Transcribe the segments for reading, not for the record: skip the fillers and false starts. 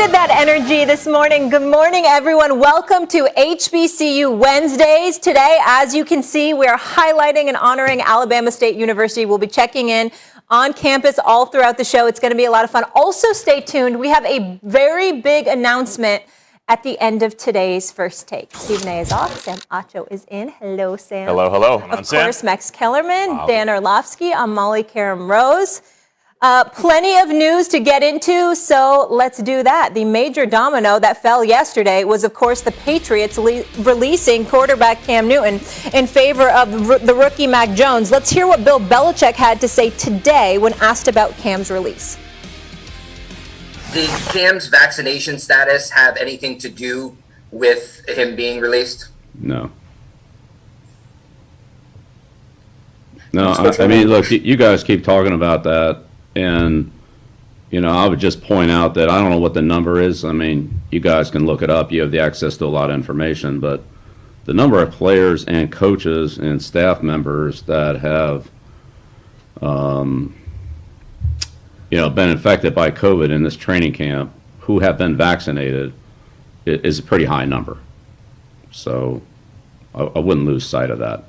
needed that energy this morning. Good morning, everyone. Welcome to HBCU Wednesdays. Today, as you can see, we are highlighting and honoring Alabama State University. We'll be checking in on campus all throughout the show. It's going to be a lot of fun. Also, stay tuned. We have a very big announcement at the end of today's First Take. Stephen A. is off. Sam Acho is in. Hello, Sam. Hello, hello. Of course, Max Kellerman, Dan Orlovsky. I'm Molly Karam Rose. Plenty of news to get into, so let's do that. The major domino that fell yesterday was, of course, the Patriots releasing quarterback Cam Newton in favor of the rookie Mac Jones. Let's hear what Bill Belichick had to say today when asked about Cam's release. Did Cam's vaccination status have anything to do with him being released? No. No, I mean, look, you guys keep talking about that. And, you know, I would just point out that I don't know what the number is. I mean, you guys can look it up. You have the access to a lot of information. But the number of players and coaches and staff members that have, you know, been infected by COVID in this training camp who have been vaccinated is a pretty high number. So I wouldn't lose sight of that.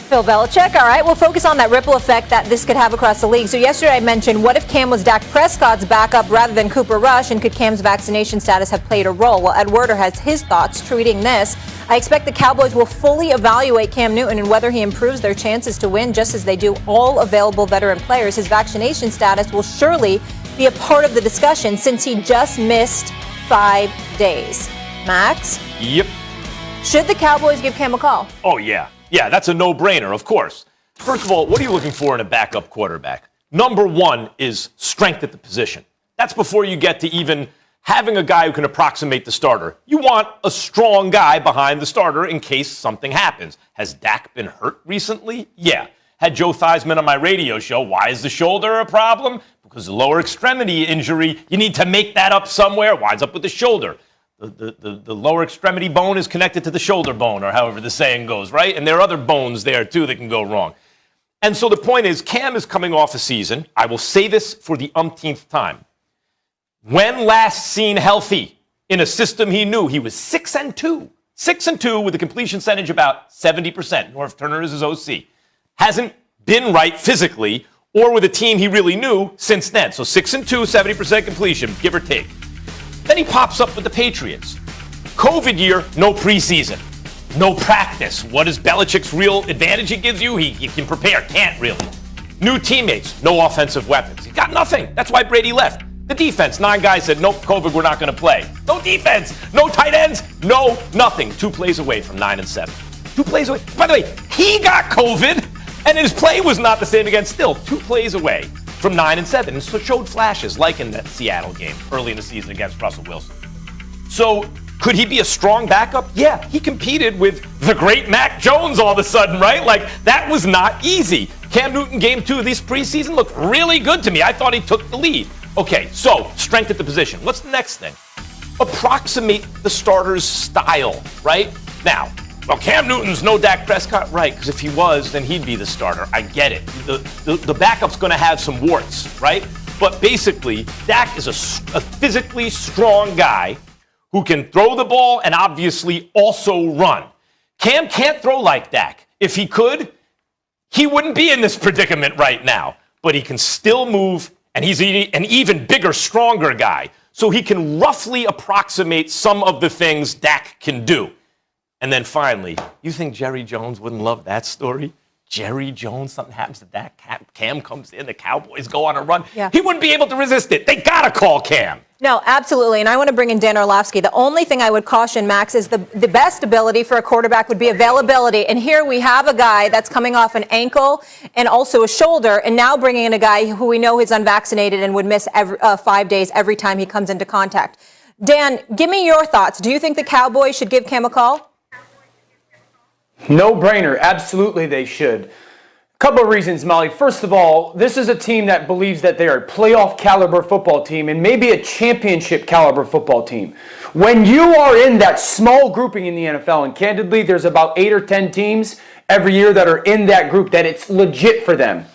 Bill Belichick. All right, we'll focus on that ripple effect that this could have across the league. So yesterday I mentioned, what if Cam was Dak Prescott's backup rather than Cooper Rush, and could Cam's vaccination status have played a role? Well, Ed Werder has his thoughts, tweeting this: I expect the Cowboys will fully evaluate Cam Newton and whether he improves their chances to win, just as they do all available veteran players. His vaccination status will surely be a part of the discussion since he just missed 5 days. Max? Yep. Should the Cowboys give Cam a call? Oh, yeah. Yeah, that's a no-brainer, of course. First of all, what are you looking for in a backup quarterback? Number one is strength at the position. That's before you get to even having a guy who can approximate the starter. You want a strong guy behind the starter in case something happens. Has Dak been hurt recently? Yeah. Had Joe Theismann on my radio show. Why is the shoulder a problem? Because the lower extremity injury, you need to make that up somewhere. Winds up with the shoulder. The lower extremity bone is connected to the shoulder bone, or however the saying goes, right? And there are other bones there, too, that can go wrong. And so the point is, Cam is coming off a season. I will say this for the umpteenth time. When last seen healthy in a system he knew, he was 6-2. 6-2 with a completion percentage about 70%. Norv Turner is his OC. Hasn't been right physically or with a team he really knew since then. So 6-2, 70% completion, give or take. Then he pops up with the Patriots. COVID year, no preseason, no practice. What is Belichick's real advantage he gives you? He can prepare, can't really. New teammates, no offensive weapons. He got nothing. That's why Brady left. The defense, 9 guys said, nope, COVID, we're not going to play. No defense, no tight ends, no nothing. 2 plays away from 9-7. 2 plays away. By the way, he got COVID, and his play was not the same again. Still, 2 plays away from 9-7, and so showed flashes like in that Seattle game early in the season against Russell Wilson. So could he be a strong backup? Yeah, he competed with the great Mac Jones all of a sudden, right? Like, that was not easy. Cam Newton, game 2 of this preseason, looked really good to me. I thought he took the lead. Okay, so strength at the position. What's the next thing? Approximate the starter's style, right? Now, well, Cam Newton's no Dak Prescott, right? Because if he was, then he'd be the starter. I get it. The backup's going to have some warts, right? But basically, Dak is a physically strong guy who can throw the ball and obviously also run. Cam can't throw like Dak. If he could, he wouldn't be in this predicament right now. But he can still move, and he's an even bigger, stronger guy. So he can roughly approximate some of the things Dak can do. And then finally, you think Jerry Jones wouldn't love that story? Jerry Jones, something happens to that, Cam comes in, the Cowboys go on a run. Yeah. He wouldn't be able to resist it. They got to call Cam. No, absolutely. And I want to bring in Dan Orlovsky. The only thing I would caution, Max, is the best ability for a quarterback would be availability. And here we have a guy that's coming off an ankle and also a shoulder, and now bringing in a guy who we know is unvaccinated and would miss 5 days every time he comes into contact. Dan, give me your thoughts. Do you think the Cowboys should give Cam a call? No brainer. Absolutely they should. Couple of reasons, Molly. First of all, this is a team that believes that they are a playoff caliber football team and maybe a championship caliber football team. When you are in that small grouping in the NFL, and candidly, there's about 8 or 10 teams every year that are in that group, that it's legit for them.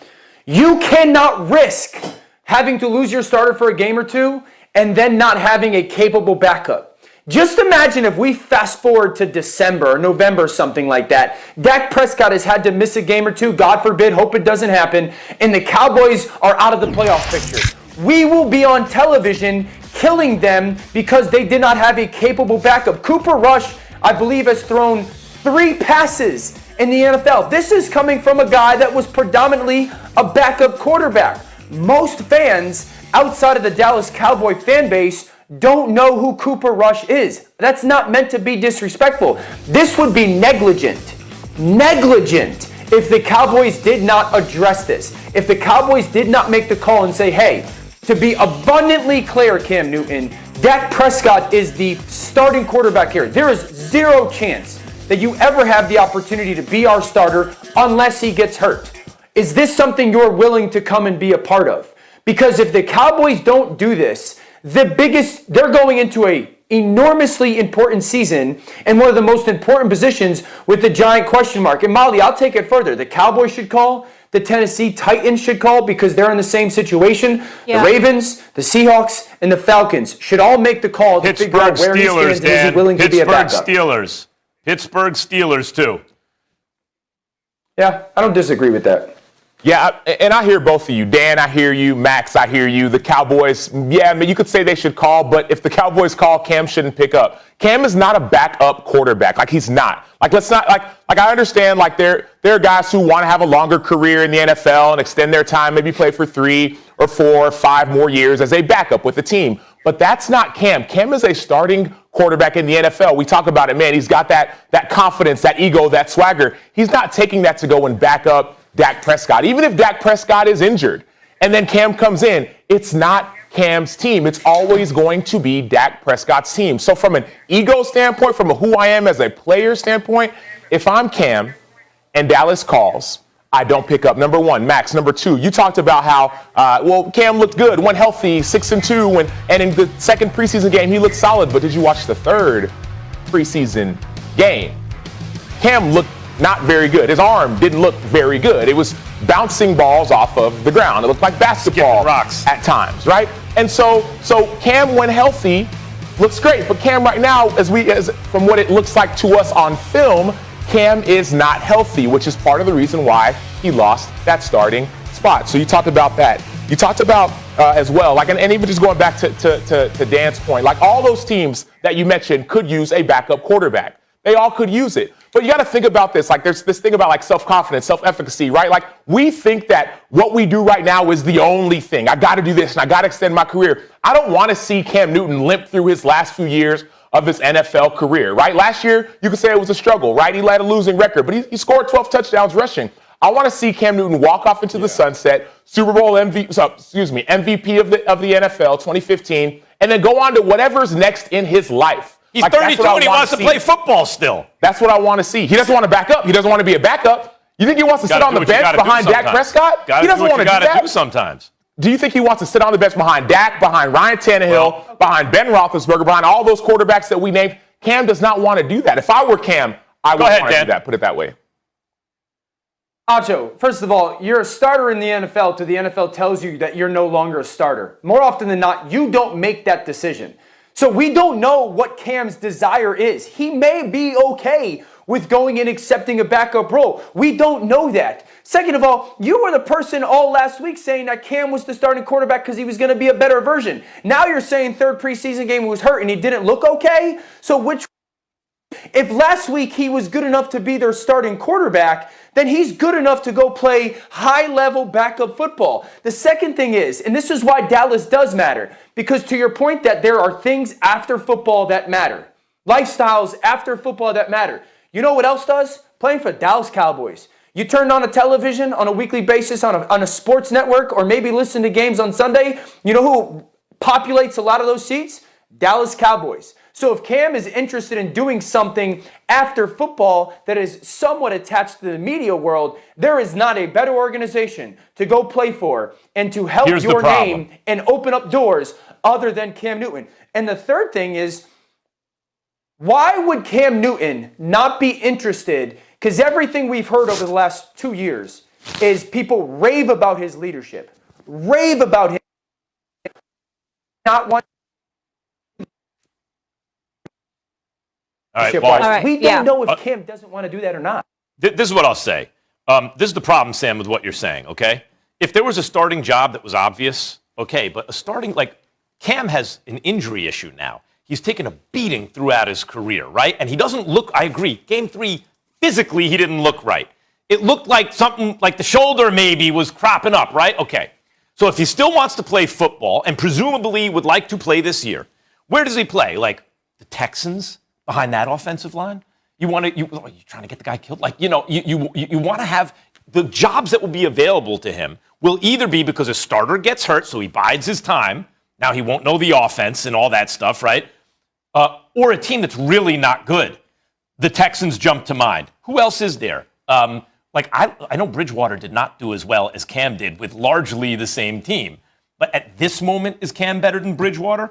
You cannot risk having to lose your starter for a game or two, and then not having a capable backup. Just imagine if we fast forward to December or November, something like that. Dak Prescott has had to miss a game or two, God forbid, hope it doesn't happen, and the Cowboys are out of the playoff picture. We will be on television killing them because they did not have a capable backup. Cooper Rush, I believe, has thrown 3 passes in the NFL. This is coming from a guy that was predominantly a backup quarterback. Most fans outside of the Dallas Cowboy fan base don't know who Cooper Rush is. That's not meant to be disrespectful. This would be negligent if the Cowboys did not address this. If the Cowboys did not make the call and say, hey, to be abundantly clear, Cam Newton, Dak Prescott is the starting quarterback here. There is 0 chance that you ever have the opportunity to be our starter unless he gets hurt. Is this something you're willing to come and be a part of? Because if the Cowboys don't do this, they're going into a enormously important season and one of the most important positions with the giant question mark. And Molly, I'll take it further. The Cowboys should call. The Tennessee Titans should call because they're in the same situation. Yeah. The Ravens, the Seahawks, and the Falcons should all make the call to figure out where he stands and is he willing to be a backup. Pittsburgh Steelers, too. Yeah, I don't disagree with that. Yeah, and I hear both of you. Dan, I hear you. Max, I hear you. The Cowboys, yeah, I mean, you could say they should call, but if the Cowboys call, Cam shouldn't pick up. Cam is not a backup quarterback. Like, he's not. Like, let's not, like I understand, like, there are guys who want to have a longer career in the NFL and extend their time, maybe play for 3 or 4 or 5 more years as a backup with the team. But that's not Cam. Cam is a starting quarterback in the NFL. We talk about it, man. He's got that confidence, that ego, that swagger. He's not taking that to go and back up Dak Prescott. Even if Dak Prescott is injured and then Cam comes in, it's not Cam's team. It's always going to be Dak Prescott's team. So from an ego standpoint, from a who I am as a player standpoint, if I'm Cam and Dallas calls, I don't pick up. Number 1, Max. Number 2, you talked about how, Cam looked good, went healthy, 6-2, and in the second preseason game, he looked solid. But did you watch the third preseason game? Cam looked not very good. His arm didn't look very good. It was bouncing balls off of the ground. It looked like basketball rocks at times, right? And so Cam, when healthy, looks great. But Cam right now, as from what it looks like to us on film, Cam is not healthy, which is part of the reason why he lost that starting spot. So you talked about that. You talked about as well, like, and even just going back to Dan's point, like all those teams that you mentioned could use a backup quarterback. They all could use it. But you got to think about this. Like, there's this thing about like self-confidence, self-efficacy, right? Like, we think that what we do right now is the only thing. I got to do this and I got to extend my career. I don't want to see Cam Newton limp through his last few years of his NFL career, right? Last year, you could say it was a struggle, right? He led a losing record, but he scored 12 touchdowns rushing. I want to see Cam Newton walk off into the sunset, Super Bowl MVP of the NFL 2015, and then go on to whatever's next in his life. He's 32 and he wants to play football still. That's what I want to see. He doesn't want to back up. He doesn't want to be a backup. You think he wants to sit on the bench behind Dak Prescott? He doesn't want to do that. Got to do sometimes. Do you think he wants to sit on the bench behind Dak, behind Ryan Tannehill, behind Ben Roethlisberger, behind all those quarterbacks that we named? Cam does not want to do that. If I were Cam, I would want to do that. Put it that way. Acho, first of all, you're a starter in the NFL till the NFL tells you that you're no longer a starter. More often than not, you don't make that decision. So we don't know what Cam's desire is. He may be okay with going and accepting a backup role. We don't know that. Second of all, you were the person all last week saying that Cam was the starting quarterback because he was going to be a better version. Now you're saying third preseason game was hurt and he didn't look okay? So if last week he was good enough to be their starting quarterback, then he's good enough to go play high-level backup football. The second thing is, and this is why Dallas does matter, because to your point that there are things after football that matter, lifestyles after football that matter. You know what else does? Playing for the Dallas Cowboys. You turned on a television on a weekly basis on a sports network or maybe listen to games on Sunday. You know who populates a lot of those seats? Dallas Cowboys. So if Cam is interested in doing something after football that is somewhat attached to the media world, there is not a better organization to go play for and to help your name and open up doors other than Cam Newton. And the third thing is, why would Cam Newton not be interested? Because everything we've heard over the last 2 years is people rave about his leadership, rave about him not want. All right, All well, we don't know if Cam doesn't want to do that or not. This is what I'll say. This is the problem, Sam, with what you're saying, okay? If there was a starting job that was obvious, okay, but a starting, like, Cam has an injury issue now. He's taken a beating throughout his career, right? And he doesn't look, I agree, game 3, physically, he didn't look right. It looked like something, like the shoulder maybe was cropping up, right? Okay. So if he still wants to play football and presumably would like to play this year, where does he play? Like the Texans behind that offensive line? You're trying to get the guy killed? Like, you want to have the jobs that will be available to him will either be because a starter gets hurt, so he bides his time. Now he won't know the offense and all that stuff, right? Or a team that's really not good. The Texans jump to mind. Who else is there? I know Bridgewater did not do as well as Cam did with largely the same team. But at this moment, is Cam better than Bridgewater?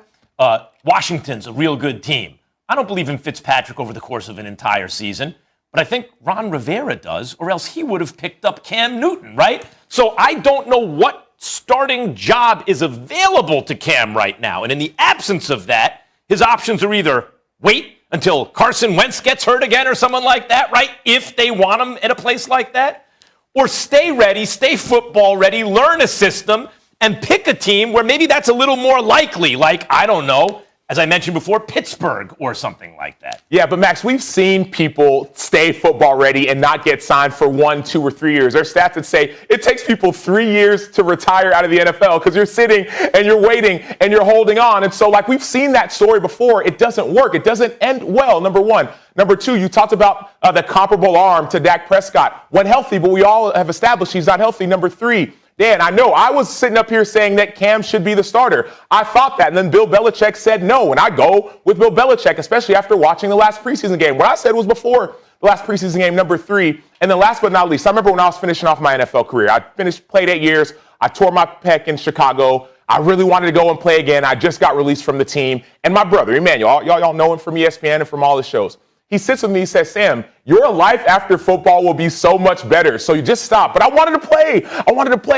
Washington's a real good team. I don't believe in Fitzpatrick over the course of an entire season, but I think Ron Rivera does, or else he would have picked up Cam Newton, right? So I don't know what starting job is available to Cam right now. And in the absence of that, his options are either wait until Carson Wentz gets hurt again or someone like that, right? If they want him at a place like that. Or stay ready, stay football ready, learn a system, and pick a team where maybe that's a little more likely. Like, I don't know, as I mentioned before, Pittsburgh or something like that. Yeah, but Max, we've seen people stay football ready and not get signed for 1, 2, or 3 years. There's stats that say it takes people 3 years to retire out of the NFL because you're sitting and you're waiting and you're holding on. And so, like, we've seen that story before. It doesn't work. It doesn't end well, number one. Number two, you talked about the comparable arm to Dak Prescott. When healthy, but we all have established he's not healthy. Number three, Dan, I know I was sitting up here saying that Cam should be the starter. I thought that, and then Bill Belichick said no, and I go with Bill Belichick, especially after watching the last preseason game. What I said was before the last preseason game, number three. And then last but not least, I remember when I was finishing off my NFL career. I played 8 years. I tore my pec in Chicago. I really wanted to go and play again. I just got released from the team. And my brother, Emmanuel, y'all know him from ESPN and from all the shows. He sits with me, he says, Sam, your life after football will be so much better. So you just stop. But I wanted to play.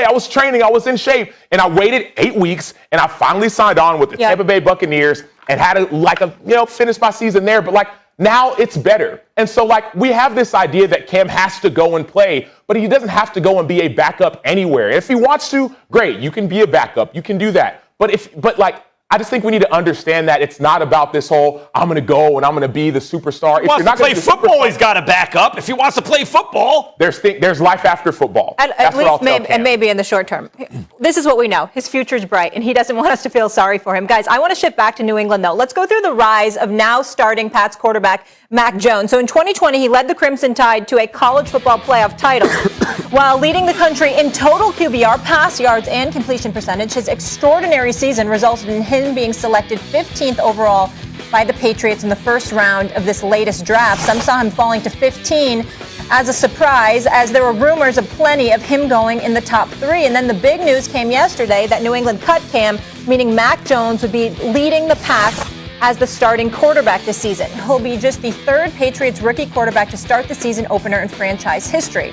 I was training. I was in shape. And I waited 8 weeks, and I finally signed on with the Tampa Bay Buccaneers and had finish my season there. But, now it's better. And so, we have this idea that Cam has to go and play, but he doesn't have to go and be a backup anywhere. If he wants to, great. You can be a backup. You can do that. But I just think we need to understand that it's not about this whole, I'm going to go and I'm going to be the superstar. If he wants to play football, he's got to back up. If he wants to play football. There's life after football. At least maybe in the short term. This is what we know. His future's bright, and he doesn't want us to feel sorry for him. Guys, I want to shift back to New England, though. Let's go through the rise of now starting Pats quarterback Mac Jones. So in 2020, he led the Crimson Tide to a college football playoff title. While leading the country in total QBR, pass yards, and completion percentage, his extraordinary season resulted in him being selected 15th overall by the Patriots in the first round of this latest draft. Some saw him falling to 15 as a surprise, as there were rumors of plenty of him going in the top 3. And then the big news came yesterday that New England cut Cam, meaning Mac Jones would be leading the Pats as the starting quarterback this season. He'll be just the third Patriots rookie quarterback to start the season opener in franchise history.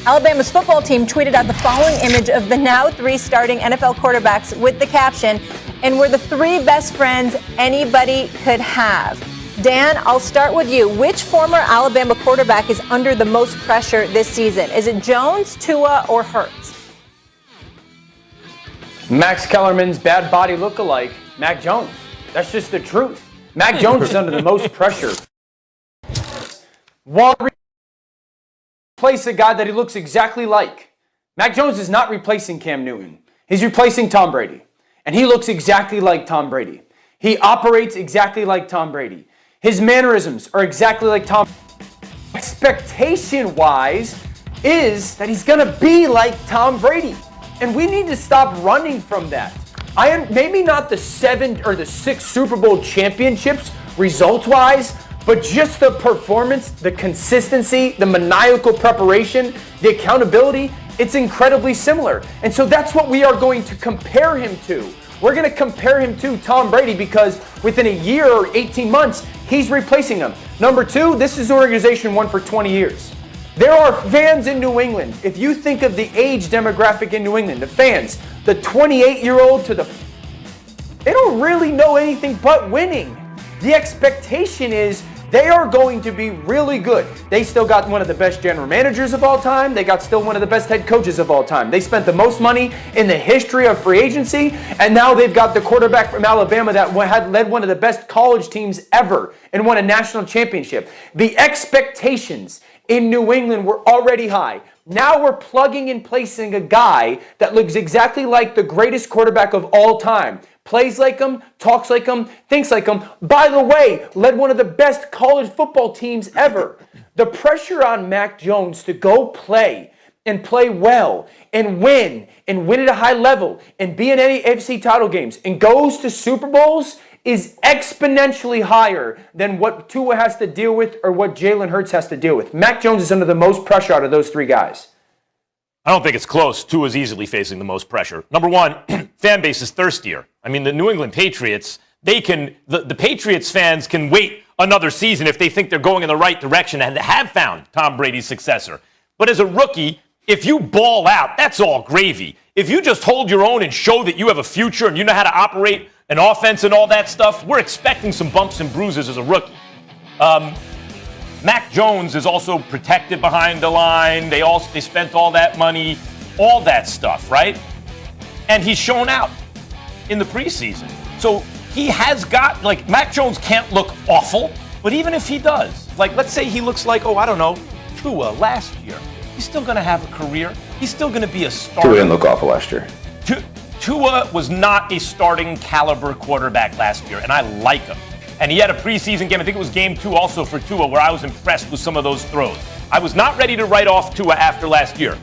Alabama's football team tweeted out the following image of the now 3 starting NFL quarterbacks with the caption, "And we're the 3 best friends anybody could have." Dan, I'll start with you. Which former Alabama quarterback is under the most pressure this season? Is it Jones, Tua, or Hurts? Max Kellerman's bad body look-alike, Mac Jones. That's just the truth. Mac Jones is under the most pressure. Replace a guy that he looks exactly like. Mac Jones is not replacing Cam Newton. He's replacing Tom Brady. And he looks exactly like Tom Brady. He operates exactly like Tom Brady. His mannerisms are exactly like Tom. Expectation-wise is that he's going to be like Tom Brady. And we need to stop running from that. Maybe not the 7 or the 6 Super Bowl championships results-wise, but just the performance, the consistency, the maniacal preparation, the accountability, it's incredibly similar. And so that's what we are going to compare him to. We're going to compare him to Tom Brady because within a year or 18 months, he's replacing him. Number 2, this is an organization won for 20 years. There are fans in New England. If you think of the age demographic in New England, the fans, the 28-year-old to the they don't really know anything but winning. The expectation is they are going to be really good. They still got one of the best general managers of all time. They got still one of the best head coaches of all time. They spent the most money in the history of free agency, and now they've got the quarterback from Alabama that had led one of the best college teams ever and won a national championship. The expectations in New England were already high. Now we're plugging and placing a guy that looks exactly like the greatest quarterback of all time. Plays like him, talks like him, thinks like him. By the way, led one of the best college football teams ever. The pressure on Mac Jones to go play and play well and win at a high level and be in any AFC title games and goes to Super Bowls is exponentially higher than what Tua has to deal with or what Jalen Hurts has to deal with. Mac Jones is under the most pressure out of those three guys. I don't think it's close. Tua's easily facing the most pressure. Number one, fan base is thirstier. I mean, the New England Patriots, the Patriots fans can wait another season if they think they're going in the right direction and have found Tom Brady's successor. But as a rookie, if you ball out, that's all gravy. If you just hold your own and show that you have a future and you know how to operate an offense and all that stuff, we're expecting some bumps and bruises as a rookie. Mac Jones is also protected behind the line. They spent all that money, all that stuff, right? And he's shown out in the preseason. So he has got, Mac Jones can't look awful, but even if he does, let's say he looks like, Tua last year, he's still going to have a career. He's still going to be a starter. Tua didn't look awful last year. Tua was not a starting caliber quarterback last year, and I like him. And he had a preseason game, I think it was game 2 also for Tua, where I was impressed with some of those throws. I was not ready to write off Tua after last year.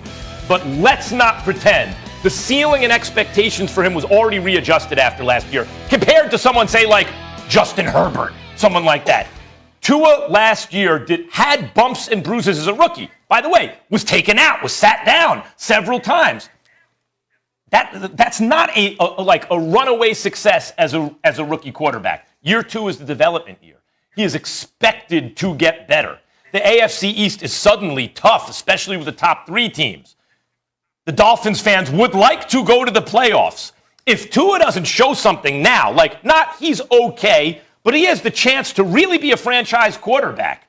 But let's not pretend the ceiling and expectations for him was already readjusted after last year, compared to someone, say, like Justin Herbert, someone like that. Tua last year had bumps and bruises as a rookie. By the way, was taken out, was sat down several times. That's not a runaway success as a rookie quarterback. Year 2 is the development year. He is expected to get better. The AFC East is suddenly tough, especially with the top 3 teams. The Dolphins fans would like to go to the playoffs. If Tua doesn't show something now, not he's okay, but he has the chance to really be a franchise quarterback.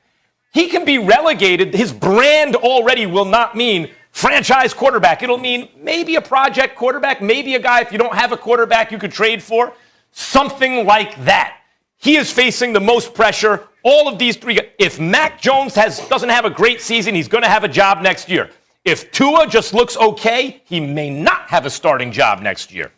He can be relegated. His brand already will not mean franchise quarterback. It'll mean maybe a project quarterback, maybe a guy, if you don't have a quarterback you could trade for, something like that. He is facing the most pressure. All of these 3 guys. If Mac Jones doesn't have a great season, he's going to have a job next year. If Tua just looks okay, he may not have a starting job next year.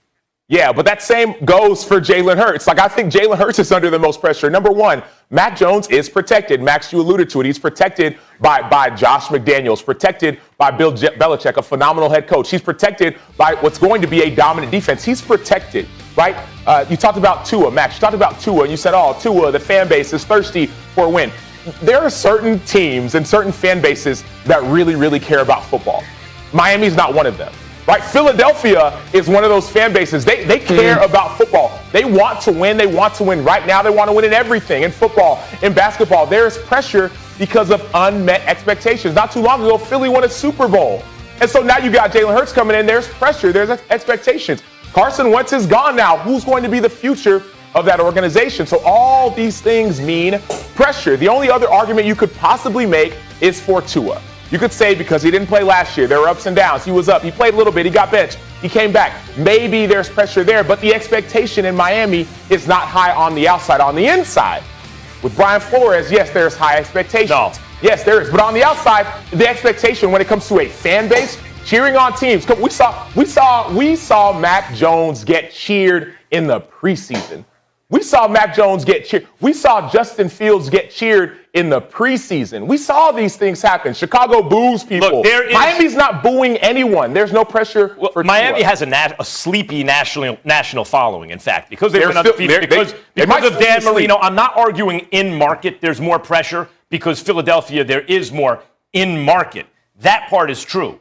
Yeah, but that same goes for Jalen Hurts. I think Jalen Hurts is under the most pressure. Number one, Mac Jones is protected. Max, you alluded to it. He's protected by Josh McDaniels, protected by Bill Belichick, a phenomenal head coach. He's protected by what's going to be a dominant defense. He's protected, right? You talked about Tua, Max. You talked about Tua, and you said, Tua, the fan base is thirsty for a win. There are certain teams and certain fan bases that really, really care about football. Miami's not one of them. Right? Philadelphia is one of those fan bases. They care about football. They want to win. They want to win right now. They want to win in everything, in football, in basketball. There's pressure because of unmet expectations. Not too long ago, Philly won a Super Bowl. And so now you got Jalen Hurts coming in. There's pressure. There's expectations. Carson Wentz is gone now. Who's going to be the future of that organization? So all these things mean pressure. The only other argument you could possibly make is for Tua. You could say because he didn't play last year, there were ups and downs. He was up. He played a little bit. He got benched. He came back. Maybe there's pressure there, but the expectation in Miami is not high on the outside. On the inside, with Brian Flores, yes, there's high expectations. No. Yes, there is. But on the outside, the expectation when it comes to a fan base cheering on teams. We saw Mac Jones get cheered in the preseason. We saw Mac Jones get cheered. We saw Justin Fields get cheered in the preseason. We saw these things happen. Chicago boos people. Look, Miami's not booing anyone. There's no pressure for Miami Tua. has a sleepy national following, in fact, because they've They're been still- undefeated. they- Because they might of still Dan be asleep. Marino, I'm not arguing in market. There's more pressure because Philadelphia, there is more in market. That part is true.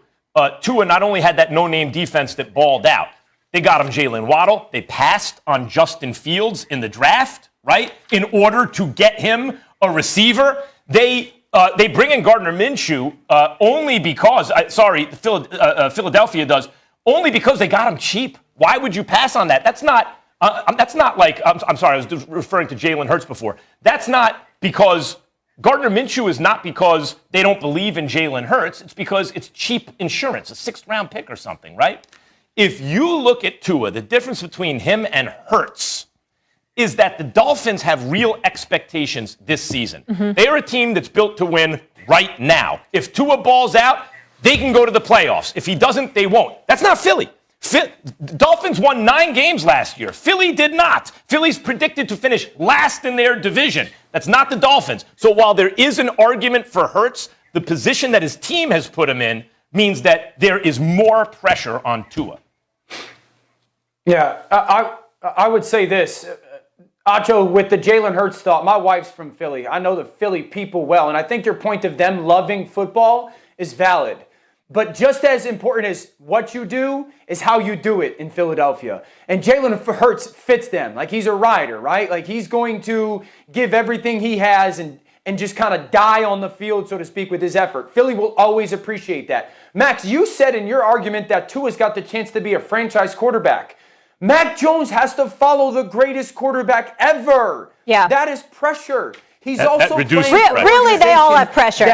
Tua not only had that no-name defense that balled out, they got him Jalen Waddle. They passed on Justin Fields in the draft, right, in order to get him a receiver. They bring in Gardner Minshew only because, Philadelphia does, only because they got him cheap. Why would you pass on that? That's not That's not like, I'm sorry, I was just referring to Jalen Hurts before. That's not because Gardner Minshew is not because they don't believe in Jalen Hurts. It's because it's cheap insurance, a 6th-round pick or something, right? If you look at Tua, the difference between him and Hurts is that the Dolphins have real expectations this season. They are a team that's built to win right now. If Tua balls out, they can go to the playoffs. If he doesn't, they won't. That's not Philly. Dolphins won 9 games last year. Philly did not. Philly's predicted to finish last in their division. That's not the Dolphins. So while there is an argument for Hurts, the position that his team has put him in means that there is more pressure on Tua. Yeah, I would say this. Acho, with the Jalen Hurts thought, my wife's from Philly. I know the Philly people well, and I think your point of them loving football is valid. But just as important as what you do is how you do it in Philadelphia. And Jalen Hurts fits them. Like, he's a rider, right? Like, he's going to give everything he has and just kind of die on the field, so to speak, with his effort. Philly will always appreciate that. Max, you said in your argument that Tua's got the chance to be a franchise quarterback. Mac Jones has to follow the greatest quarterback ever. Yeah. That is pressure. He's That also reduces playing pressure. Really, they all have pressure.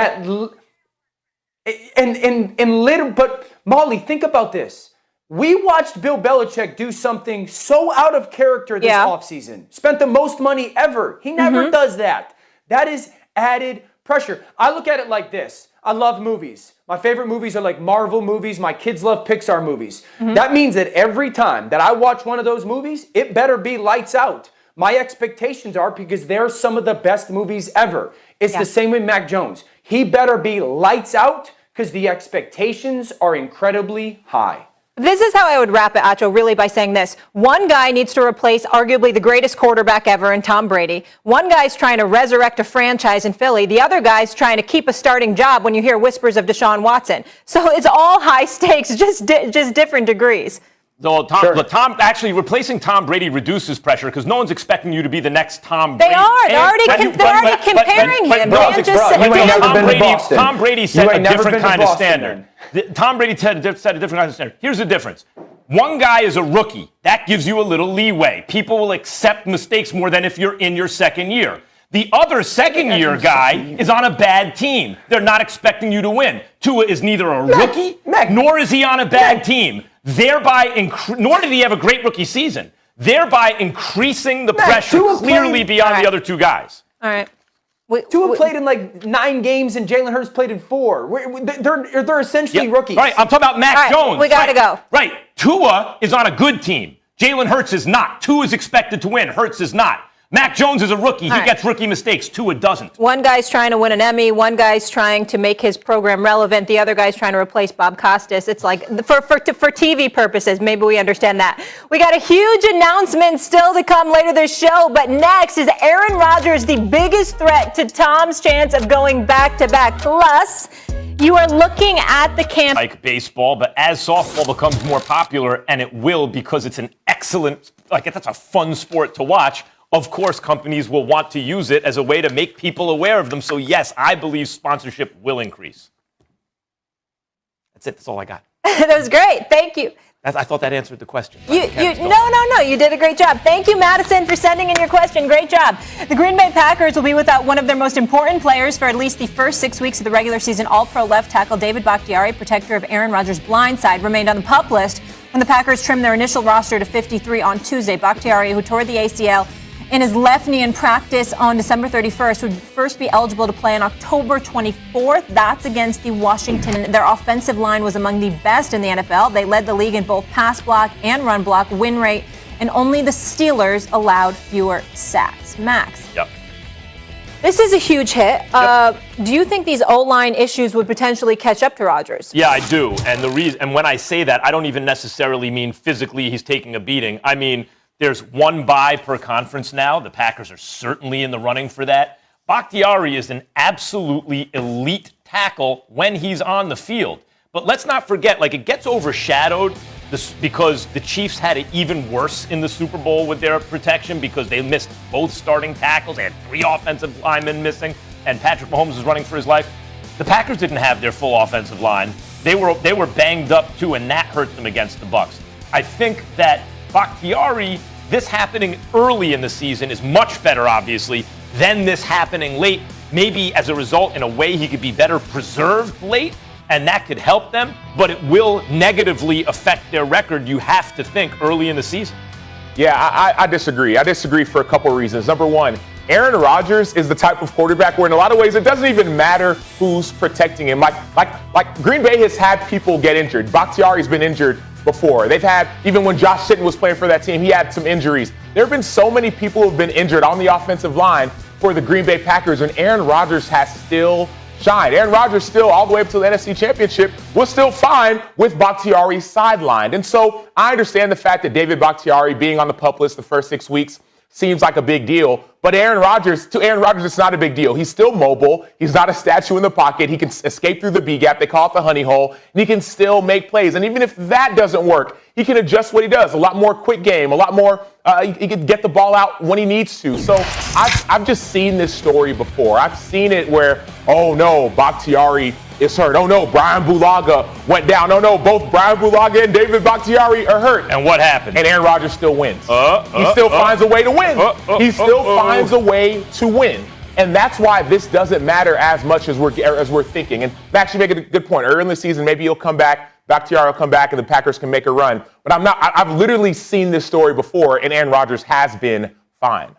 But Molly, think about this. We watched Bill Belichick do something so out of character this offseason. Spent the most money ever. He never does that. That is added pressure. I look at it like this. I love movies. My favorite movies are like Marvel movies. My kids love Pixar movies. That means that every time that I watch one of those movies, it better be lights out. My expectations are, because they're some of the best movies ever. It's the same with Mac Jones. He better be lights out because the expectations are incredibly high. This is how I would wrap it, Acho, really by saying this. One guy needs to replace arguably the greatest quarterback ever in Tom Brady. One guy's trying to resurrect a franchise in Philly. The other guy's trying to keep a starting job when you hear whispers of Deshaun Watson. So it's all high stakes, just different degrees. So Tom actually replacing Tom Brady reduces pressure because no one's expecting you to be the next Tom They Brady. are. They're already comparing him. Tom Brady set a different kind of standard. Tom Brady set a different kind of standard. Here's the difference. One guy is a rookie. That gives you a little leeway. People will accept mistakes more than if you're in your second year. The other second-year guy is on a bad team. They're not expecting you to win. Tua is neither a rookie, nor is he on a bad team. Thereby, nor did he have a great rookie season, thereby increasing the pressure clearly beyond the other two guys. All right. Tua played in like 9 games and Jalen Hurts played in 4. They're essentially rookies. Right, I'm talking about Mac Jones. We got to go. Right, Tua is on a good team. Jalen Hurts is not. Tua is expected to win. Hurts is not. Mac Jones is a rookie. He gets rookie mistakes. Tua doesn't. One guy's trying to win an Emmy. One guy's trying to make his program relevant. The other guy's trying to replace Bob Costas. It's like, for TV purposes, maybe we understand that. We got a huge announcement still to come later this show, but next is Aaron Rodgers, the biggest threat to Tom's chance of going back-to-back. Plus, you are looking at the camp. Like baseball, but as softball becomes more popular, and it will because it's an excellent, that's a fun sport to watch, of course, companies will want to use it as a way to make people aware of them. So, yes, I believe sponsorship will increase. That's it. That's all I got. That was great. Thank you. I thought that answered the question. No. You did a great job. Thank you, Madison, for sending in your question. Great job. The Green Bay Packers will be without one of their most important players for at least the first 6 weeks of the regular season. All-Pro left tackle David Bakhtiari, protector of Aaron Rodgers' blind side, remained on the PUP list when the Packers trimmed their initial roster to 53 on Tuesday. Bakhtiari, who tore the ACL in his left knee in practice on December 31st, would first be eligible to play on October 24th. That's against the Washington. Their offensive line was among the best in the NFL. They led the league in both pass block and run block win rate, and only the Steelers allowed fewer sacks. Max. Yep. This is a huge hit. Do you think these O-line issues would potentially catch up to Rodgers? Yeah, I do. And when I say that, I don't even necessarily mean physically he's taking a beating. I mean, there's one bye per conference now. The Packers are certainly in the running for that. Bakhtiari is an absolutely elite tackle when he's on the field. But let's not forget, it gets overshadowed because the Chiefs had it even worse in the Super Bowl with their protection because they missed both starting tackles. They had 3 offensive linemen missing, and Patrick Mahomes was running for his life. The Packers didn't have their full offensive line. They were banged up too, and that hurt them against the Bucs. I think that Bakhtiari this happening early in the season is much better, obviously, than this happening late. Maybe as a result, in a way, he could be better preserved late, and that could help them, but it will negatively affect their record, you have to think, early in the season. Yeah, I disagree. I disagree for a couple of reasons. Number one, Aaron Rodgers is the type of quarterback where in a lot of ways it doesn't even matter who's protecting him. Like Green Bay has had people get injured. Bakhtiari's been injured before. They've had, even when Josh Sitton was playing for that team, he had some injuries. There have been so many people who have been injured on the offensive line for the Green Bay Packers, and Aaron Rodgers has still shined. Aaron Rodgers still, all the way up to the NFC Championship, was still fine with Bakhtiari sidelined. And so I understand the fact that David Bakhtiari being on the PUP list the first 6 weeks seems like a big deal, but to Aaron Rodgers, it's not a big deal. He's still mobile. He's not a statue in the pocket. He can escape through the B gap. They call it the honey hole, and he can still make plays. And even if that doesn't work, he can adjust what he does. A lot more quick game, a lot more. He can get the ball out when he needs to. So I've just seen this story before. I've seen it where, oh no, Bakhtiari is hurt. Oh no, Brian Bulaga went down. Oh no, both Brian Bulaga and David Bakhtiari are hurt. And what happened? And Aaron Rodgers still wins. He still finds a way to win. He still finds a way to win. And that's why this doesn't matter as much as we're thinking. And Max, you make a good point. Early in the season, maybe he'll come back. Bakhtiari will come back and the Packers can make a run. But I've literally seen this story before, and Aaron Rodgers has been fine.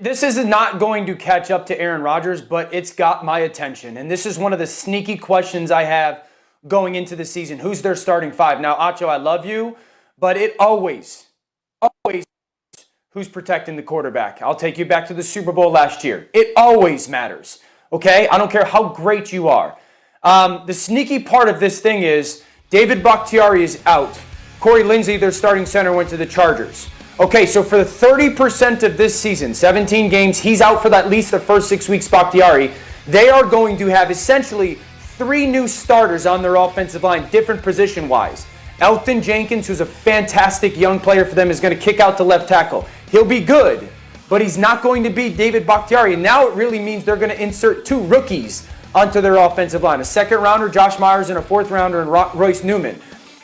This is not going to catch up to Aaron Rodgers, but it's got my attention. And this is one of the sneaky questions I have going into the season. Who's their starting five? Now, Acho, I love you, but it always, who's protecting the quarterback? I'll take you back to the Super Bowl last year. It always matters, okay? I don't care how great you are. The sneaky part of this thing is David Bakhtiari is out. Corey Linsley, their starting center, went to the Chargers. Okay, so for the 30% of this season, 17 games, he's out for at least the first 6 weeks, Bakhtiari. They are going to have essentially 3 new starters on their offensive line, different position-wise. Elton Jenkins, who's a fantastic young player for them, is going to kick out to left tackle. He'll be good, but he's not going to be David Bakhtiari. And now it really means they're going to insert 2 rookies onto their offensive line. A second-rounder, Josh Myers, and a fourth-rounder, Royce Newman.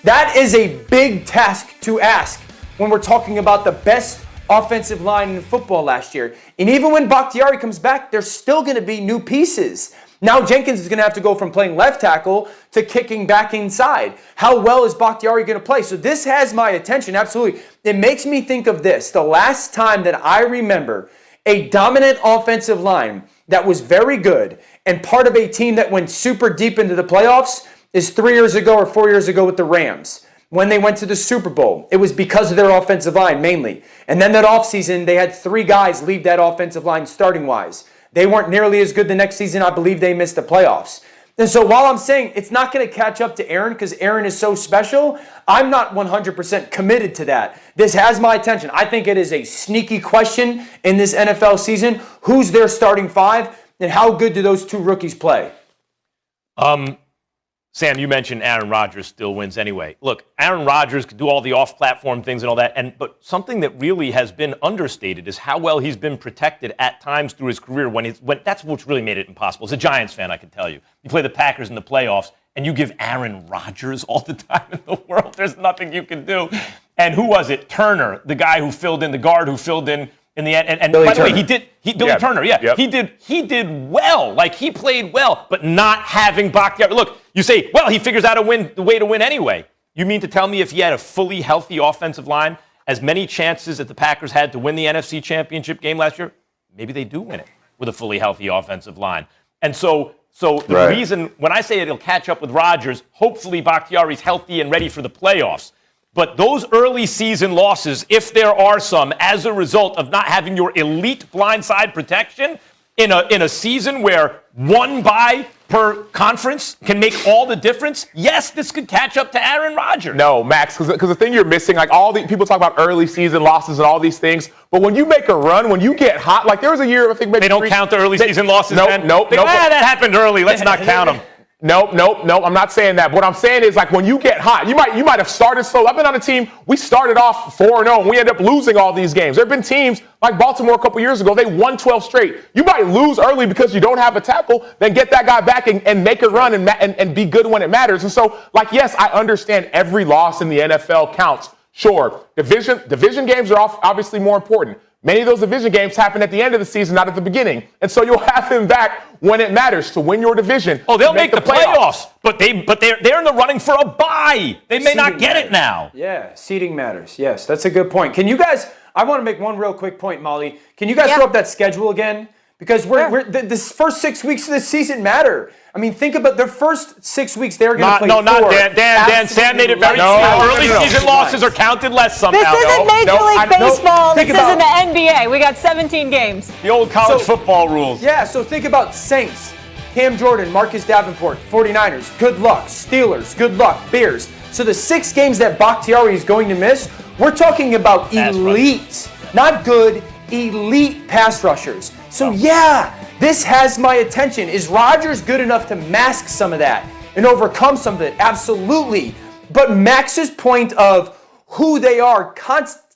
That is a big task to ask when we're talking about the best offensive line in football last year. And even when Bakhtiari comes back, there's still going to be new pieces. Now Jenkins is going to have to go from playing left tackle to kicking back inside. How well is Bakhtiari going to play? So this has my attention, absolutely. It makes me think of this. The last time that I remember a dominant offensive line that was very good and part of a team that went super deep into the playoffs is 3 years ago or 4 years ago with the Rams. When they went to the Super Bowl, it was because of their offensive line mainly. And then that offseason, they had 3 guys leave that offensive line starting-wise. They weren't nearly as good the next season. I believe they missed the playoffs. And so while I'm saying it's not going to catch up to Aaron because Aaron is so special, I'm not 100% committed to that. This has my attention. I think it is a sneaky question in this NFL season. Who's their starting 5 and how good do those 2 rookies play? Sam, you mentioned Aaron Rodgers still wins anyway. Look, Aaron Rodgers could do all the off-platform things and all that, but something that really has been understated is how well he's been protected at times through his career. When that's what's really made it impossible. As a Giants fan, I can tell you, you play the Packers in the playoffs, and you give Aaron Rodgers all the time in the world. There's nothing you can do. And who was it? Turner, the guy who filled in, the guard who filled in the end. And by the way, Billy Turner, Yep. He did well. Like, he played well, but not having Bakhtiari. Look, you say, well, he figures out the way to win anyway. You mean to tell me if he had a fully healthy offensive line, as many chances that the Packers had to win the NFC Championship game last year, maybe they do win it with a fully healthy offensive line. And so the reason, when I say it'll catch up with Rodgers, hopefully Bakhtiari's healthy and ready for the playoffs. But those early season losses, if there are some, as a result of not having your elite blindside protection in a season where 1 bye per conference can make all the difference, yes, this could catch up to Aaron Rodgers. No, Max, because the thing you're missing, like all the people talk about early season losses and all these things, but when you make a run, when you get hot, like there was a year, I think maybe they don't count the early season losses. Nope. That happened early. Let's not count them. Nope. I'm not saying that. What I'm saying is, like, when you get hot, you might have started slow. I've been on a team, we started off 4-0, and we ended up losing all these games. There have been teams like Baltimore a couple years ago, they won 12 straight. You might lose early because you don't have a tackle, then get that guy back and make a run and be good when it matters. And so, like, yes, I understand every loss in the NFL counts. Sure, division games are obviously more important. Many of those division games happen at the end of the season, not at the beginning. And so you'll have him back when it matters to win your division. Oh, they'll make the playoffs, but they're in the running for a bye. They may not get it now. Yeah, seeding matters. Yes, that's a good point. Can you guys, I want to make one real quick point, Molly. Can you guys throw up that schedule again? Because this first 6 weeks of the season matter. I mean, think about the first 6 weeks they're going to play. No, not Dan. Sam made it very clear. Early season losses are counted less somehow. This isn't Major League Baseball. This isn't the NBA. We got 17 games. The old college football rules. Yeah, so think about Saints, Cam Jordan, Marcus Davenport, 49ers, good luck. Steelers, good luck. Bears. So the 6 games that Bakhtiari is going to miss, we're talking about elite, not good, elite pass rushers. So yeah, this has my attention. Is Rodgers good enough to mask some of that and overcome some of it? Absolutely. But Max's point of who they are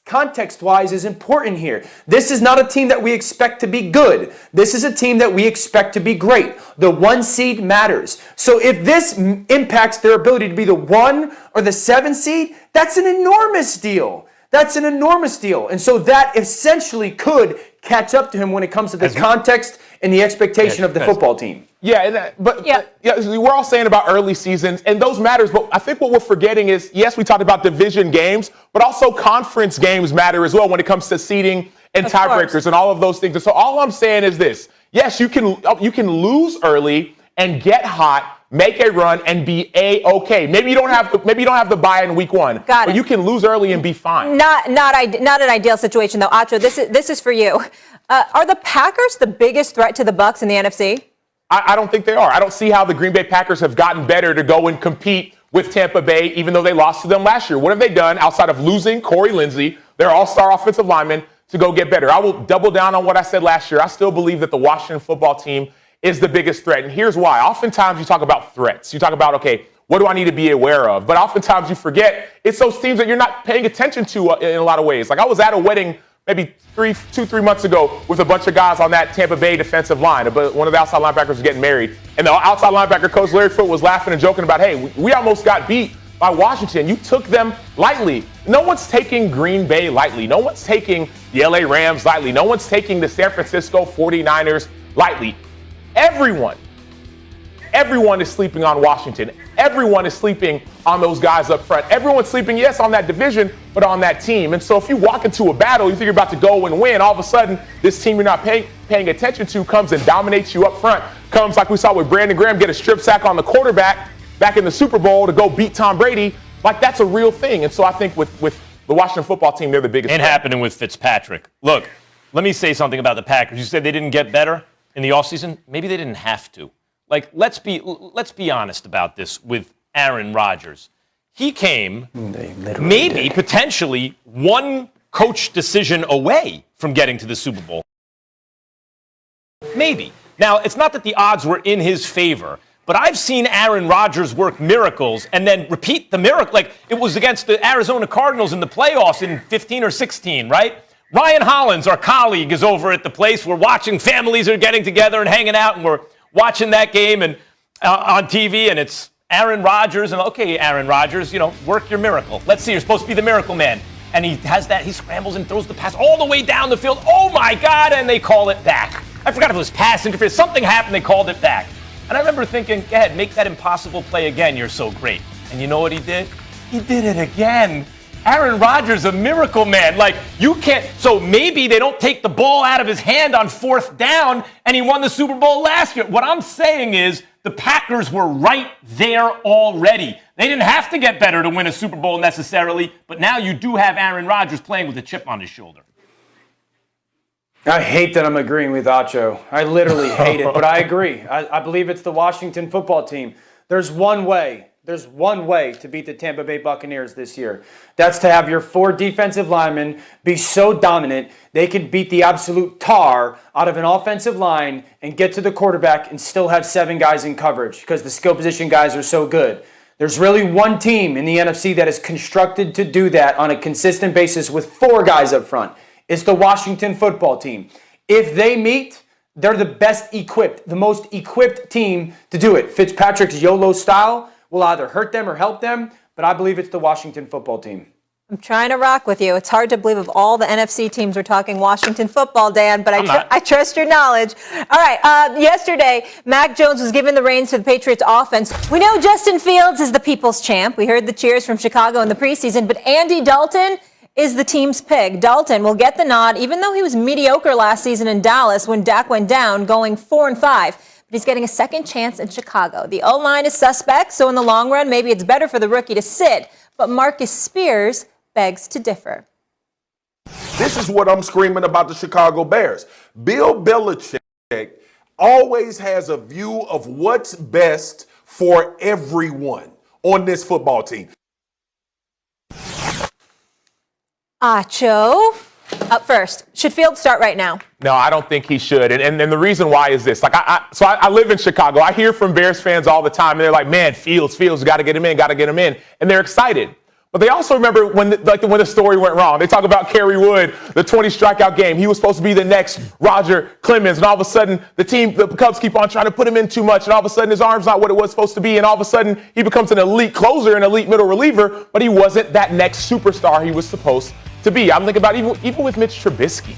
context-wise is important here. This is not a team that we expect to be good. This is a team that we expect to be great. The 1 seed matters. So if this impacts their ability to be the 1 or the 7 seed, that's an enormous deal. That's an enormous deal. And so that essentially could catch up to him when it comes to the context and the expectation of the football team. Yeah, we're all saying about early seasons, and those matters, but I think what we're forgetting is, yes, we talked about division games, but also conference games matter as well when it comes to seeding and tiebreakers and all of those things. And so all I'm saying is this. Yes, you can lose early and get hot, make a run, and be A-okay. Maybe you don't have the bye in week 1. But you can lose early and be fine. Not an ideal situation though. Acho, this is for you. Are the Packers the biggest threat to the Bucs in the NFC? I don't think they are. I don't see how the Green Bay Packers have gotten better to go and compete with Tampa Bay, even though they lost to them last year. What have they done outside of losing Corey Lindsey, their all-star offensive lineman, to go get better? I will double down on what I said last year. I still believe that the Washington football team is the biggest threat. And here's why. Oftentimes you talk about threats. You talk about, okay, what do I need to be aware of? But oftentimes you forget it's those teams that you're not paying attention to in a lot of ways. Like I was at a wedding maybe 3 months ago with a bunch of guys on that Tampa Bay defensive line. But one of the outside linebackers was getting married. And the outside linebacker coach, Larry Foote, was laughing and joking about, hey, we almost got beat by Washington. You took them lightly. No one's taking Green Bay lightly. No one's taking the LA Rams lightly. No one's taking the San Francisco 49ers lightly. Everyone is sleeping on Washington. Everyone is sleeping on those guys up front. Everyone's sleeping, yes, on that division, but on that team. And so if you walk into a battle, you think you're about to go and win, all of a sudden, this team you're not paying attention to comes and dominates you up front. Comes like we saw with Brandon Graham, get a strip sack on the quarterback back in the Super Bowl to go beat Tom Brady. Like, that's a real thing. And so I think with the Washington football team, they're the biggest. Ain't happening with Fitzpatrick. Look, let me say something about the Packers. You said they didn't get better in the offseason. Maybe they didn't have to. Like, let's be honest about this with Aaron Rodgers. He came potentially one coach decision away from getting to the Super Bowl. Maybe. Now, it's not that the odds were in his favor, but I've seen Aaron Rodgers work miracles and then repeat the miracle. Like, it was against the Arizona Cardinals in the playoffs in 15 or 16, right? Ryan Hollins, our colleague, is over at the place. We're watching. Families are getting together and hanging out, and we're watching that game and on TV, and it's Aaron Rodgers. And okay, Aaron Rodgers, work your miracle. Let's see, you're supposed to be the miracle man. And he has that. He scrambles and throws the pass all the way down the field. Oh, my God, and they call it back. I forgot if it was pass interference. Something happened, they called it back. And I remember thinking, go ahead, make that impossible play again. You're so great. And you know what he did? He did it again. Aaron Rodgers, a miracle man. Like, you can't. So maybe they don't take the ball out of his hand on 4th down, and he won the Super Bowl last year. What I'm saying is the Packers were right there already. They didn't have to get better to win a Super Bowl necessarily, but now you do have Aaron Rodgers playing with a chip on his shoulder. I hate that I'm agreeing with Acho. I literally hate it, but I agree. I believe it's the Washington football team. There's one way to beat the Tampa Bay Buccaneers this year. That's to have your 4 defensive linemen be so dominant they can beat the absolute tar out of an offensive line and get to the quarterback and still have 7 guys in coverage because the skill position guys are so good. There's really one team in the NFC that is constructed to do that on a consistent basis with 4 guys up front. It's the Washington football team. If they meet, they're the best equipped, the most equipped team to do it. Fitzpatrick's YOLO style will either hurt them or help them, but I believe it's the Washington football team. I'm trying to rock with you. It's hard to believe of all the NFC teams we're talking Washington football, Dan, but I trust your knowledge. All right, yesterday, Mac Jones was given the reins to the Patriots offense. We know Justin Fields is the people's champ. We heard the cheers from Chicago in the preseason, but Andy Dalton is the team's pick. Dalton will get the nod, even though he was mediocre last season in Dallas when Dak went down, going 4-5. But he's getting a second chance in Chicago. The O-line is suspect, so in the long run, maybe it's better for the rookie to sit. But Marcus Spears begs to differ. This is what I'm screaming about the Chicago Bears. Bill Belichick always has a view of what's best for everyone on this football team. Acho. Up first. Should Fields start right now? No, I don't think he should. And the reason why is this. I live in Chicago. I hear from Bears fans all the time, and they're like, man, Fields, got to get him in. And they're excited. But they also remember when the story went wrong. They talk about Kerry Wood, the 20 strikeout game. He was supposed to be the next Roger Clemens. And all of a sudden, the Cubs keep on trying to put him in too much. And all of a sudden, his arm's not what it was supposed to be. And all of a sudden, he becomes an elite closer, an elite middle reliever. But he wasn't that next superstar he was supposed to be. I'm thinking about even with Mitch Trubisky.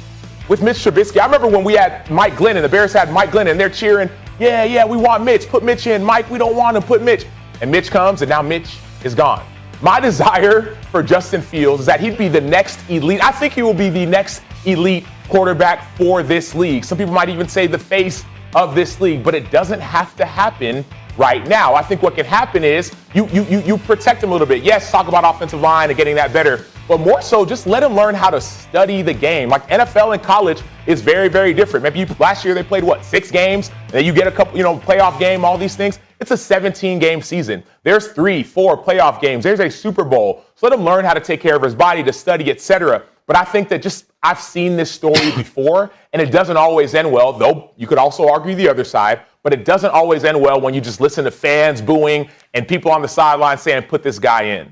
I remember when we had Mike Glennon, the Bears had Mike Glennon, and they're cheering, yeah, we want Mitch. Put Mitch in. Mike, we don't want him. Put Mitch. And Mitch comes, and now Mitch is gone. My desire for Justin Fields is that he'd be the next elite. I think he will be the next elite quarterback for this league. Some people might even say the face of this league, but it doesn't have to happen right now. I think what can happen is you protect him a little bit. Yes, talk about offensive line and getting that better, but more so just let him learn how to study the game. Like NFL and college is very, very different. Maybe last year they played 6 games, and then you get a couple, playoff game, all these things. It's a 17-game season. There's 3, 4 playoff games. There's a Super Bowl. So let him learn how to take care of his body, to study, etc. But I think that I've seen this story before, and it doesn't always end well, though you could also argue the other side, but it doesn't always end well when you just listen to fans booing and people on the sideline saying, put this guy in.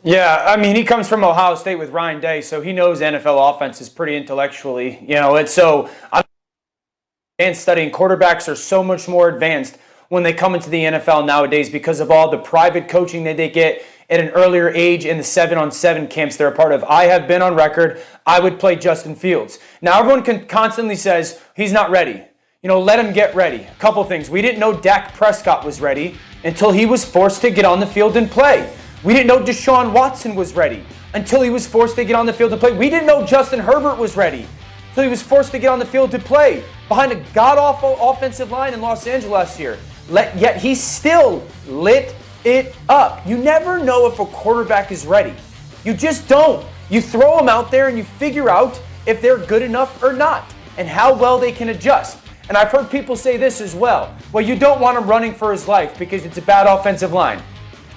Yeah, I mean, he comes from Ohio State with Ryan Day, so he knows NFL offenses pretty intellectually. And studying quarterbacks are so much more advanced when they come into the NFL nowadays because of all the private coaching that they get at an earlier age in the 7-on-7 camps they're a part of. I have been on record, I would play Justin Fields. Now, everyone constantly says he's not ready. Let him get ready. A couple things. We didn't know Dak Prescott was ready until he was forced to get on the field and play. We didn't know Deshaun Watson was ready until he was forced to get on the field and play. We didn't know Justin Herbert was ready until he was forced to get on the field to play behind a god-awful offensive line in Los Angeles last year. Yet he still lit it up. You never know if a quarterback is ready. You just don't. You throw them out there and you figure out if they're good enough or not and how well they can adjust. And I've heard people say this as well. Well, you don't want him running for his life because it's a bad offensive line.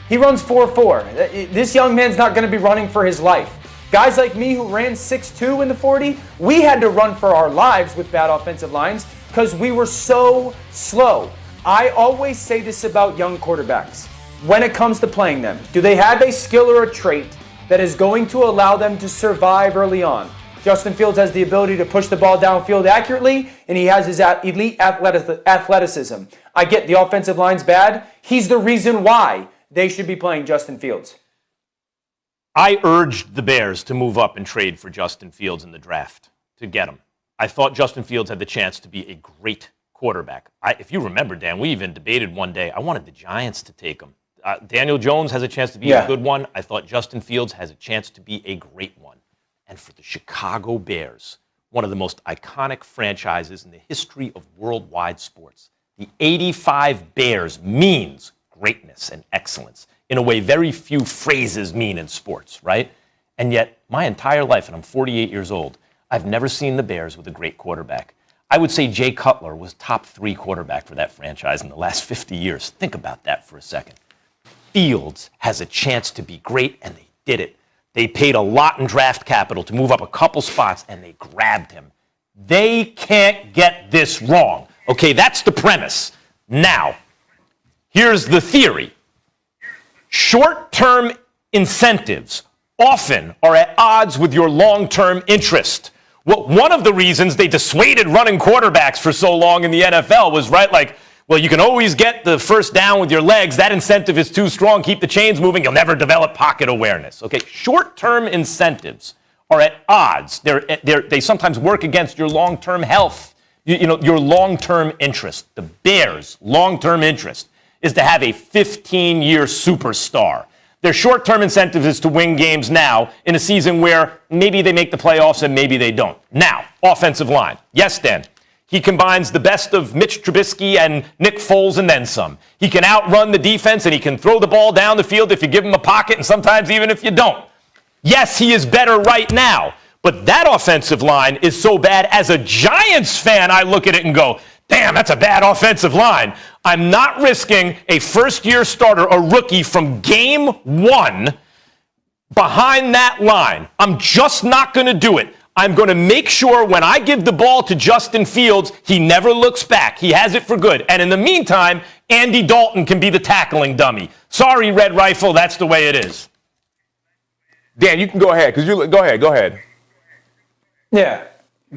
He runs 4.4. This young man's not going to be running for his life. Guys like me who ran 6'2" in the 40, we had to run for our lives with bad offensive lines because we were so slow. I always say this about young quarterbacks. When it comes to playing them, do they have a skill or a trait that is going to allow them to survive early on? Justin Fields has the ability to push the ball downfield accurately, and he has his elite athleticism. I get the offensive line's bad. He's the reason why they should be playing Justin Fields. I urged the Bears to move up and trade for Justin Fields in the draft to get him. I thought Justin Fields had the chance to be a great quarterback. If you remember, Dan, we even debated one day. I wanted the Giants to take him. Daniel Jones has a chance to be a good one. I thought Justin Fields has a chance to be a great one. And for the Chicago Bears, one of the most iconic franchises in the history of worldwide sports, the '85 Bears means greatness and excellence in a way very few phrases mean in sports, right? And yet, my entire life, and I'm 48 years old, I've never seen the Bears with a great quarterback. I would say Jay Cutler was top 3 quarterback for that franchise in the last 50 years. Think about that for a second. Fields has a chance to be great, and they did it. They paid a lot in draft capital to move up a couple spots, and they grabbed him. They can't get this wrong. Okay, that's the premise. Now, here's the theory. Short-term incentives often are at odds with your long-term interest. Well, one of the reasons they dissuaded running quarterbacks for so long in the NFL was, right, like, Well, you can always get the first down with your legs. That incentive is too strong. Keep the chains moving. You'll never develop pocket awareness. Okay, short-term incentives are at odds. They sometimes work against your long-term health, your long-term interest. The Bears' long-term interest is to have a 15-year superstar. Their short-term incentive is to win games now in a season where maybe they make the playoffs and maybe they don't. Now, offensive line. Yes, Dan. He combines the best of Mitch Trubisky and Nick Foles and then some. He can outrun the defense and he can throw the ball down the field if you give him a pocket and sometimes even if you don't. Yes, he is better right now, but that offensive line is so bad. As a Giants fan, I look at it and go, damn, that's a bad offensive line. I'm not risking a first-year starter, a rookie from game one behind that line. I'm just not going to do it. I'm going to make sure when I give the ball to Justin Fields, he never looks back. He has it for good. And in the meantime, Andy Dalton can be the tackling dummy. Sorry, Red Rifle, that's the way it is. Dan, you can go ahead, because go ahead. Yeah.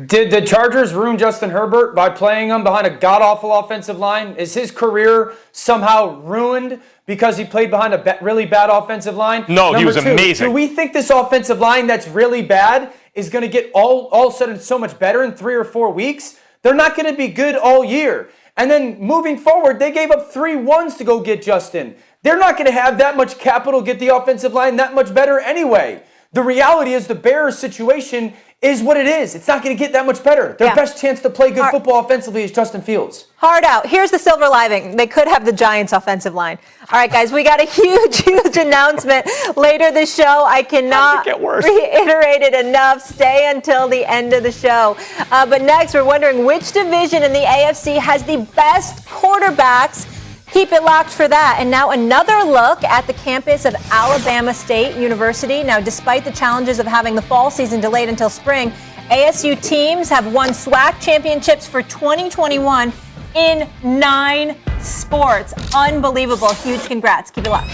Did the Chargers ruin Justin Herbert by playing him behind a god-awful offensive line? Is his career somehow ruined because he played behind a really bad offensive line? No, he was amazing. Do we think this offensive line that's really bad is going to get all of a sudden so much better in 3 or 4 weeks? They're not going to be good all year. And then moving forward, they gave up 3 ones to go get Justin. They're not going to have that much capital get the offensive line that much better anyway. The reality is the Bears situation is what it is. It's not going to get that much better. Their best chance to play good football offensively is Justin Fields. Hard out. Here's the silver lining. They could have the Giants offensive line. All right, guys, we got a huge announcement later this show. I cannot reiterate it enough. Stay until the end of the show. But next, we're wondering which division in the AFC has the best quarterbacks. Keep it locked for that. And now another look at the campus of Alabama State University. Now, despite the challenges of having the fall season delayed until spring, ASU teams have won SWAC championships for 2021 in 9 sports. Unbelievable. Huge congrats. Keep it locked.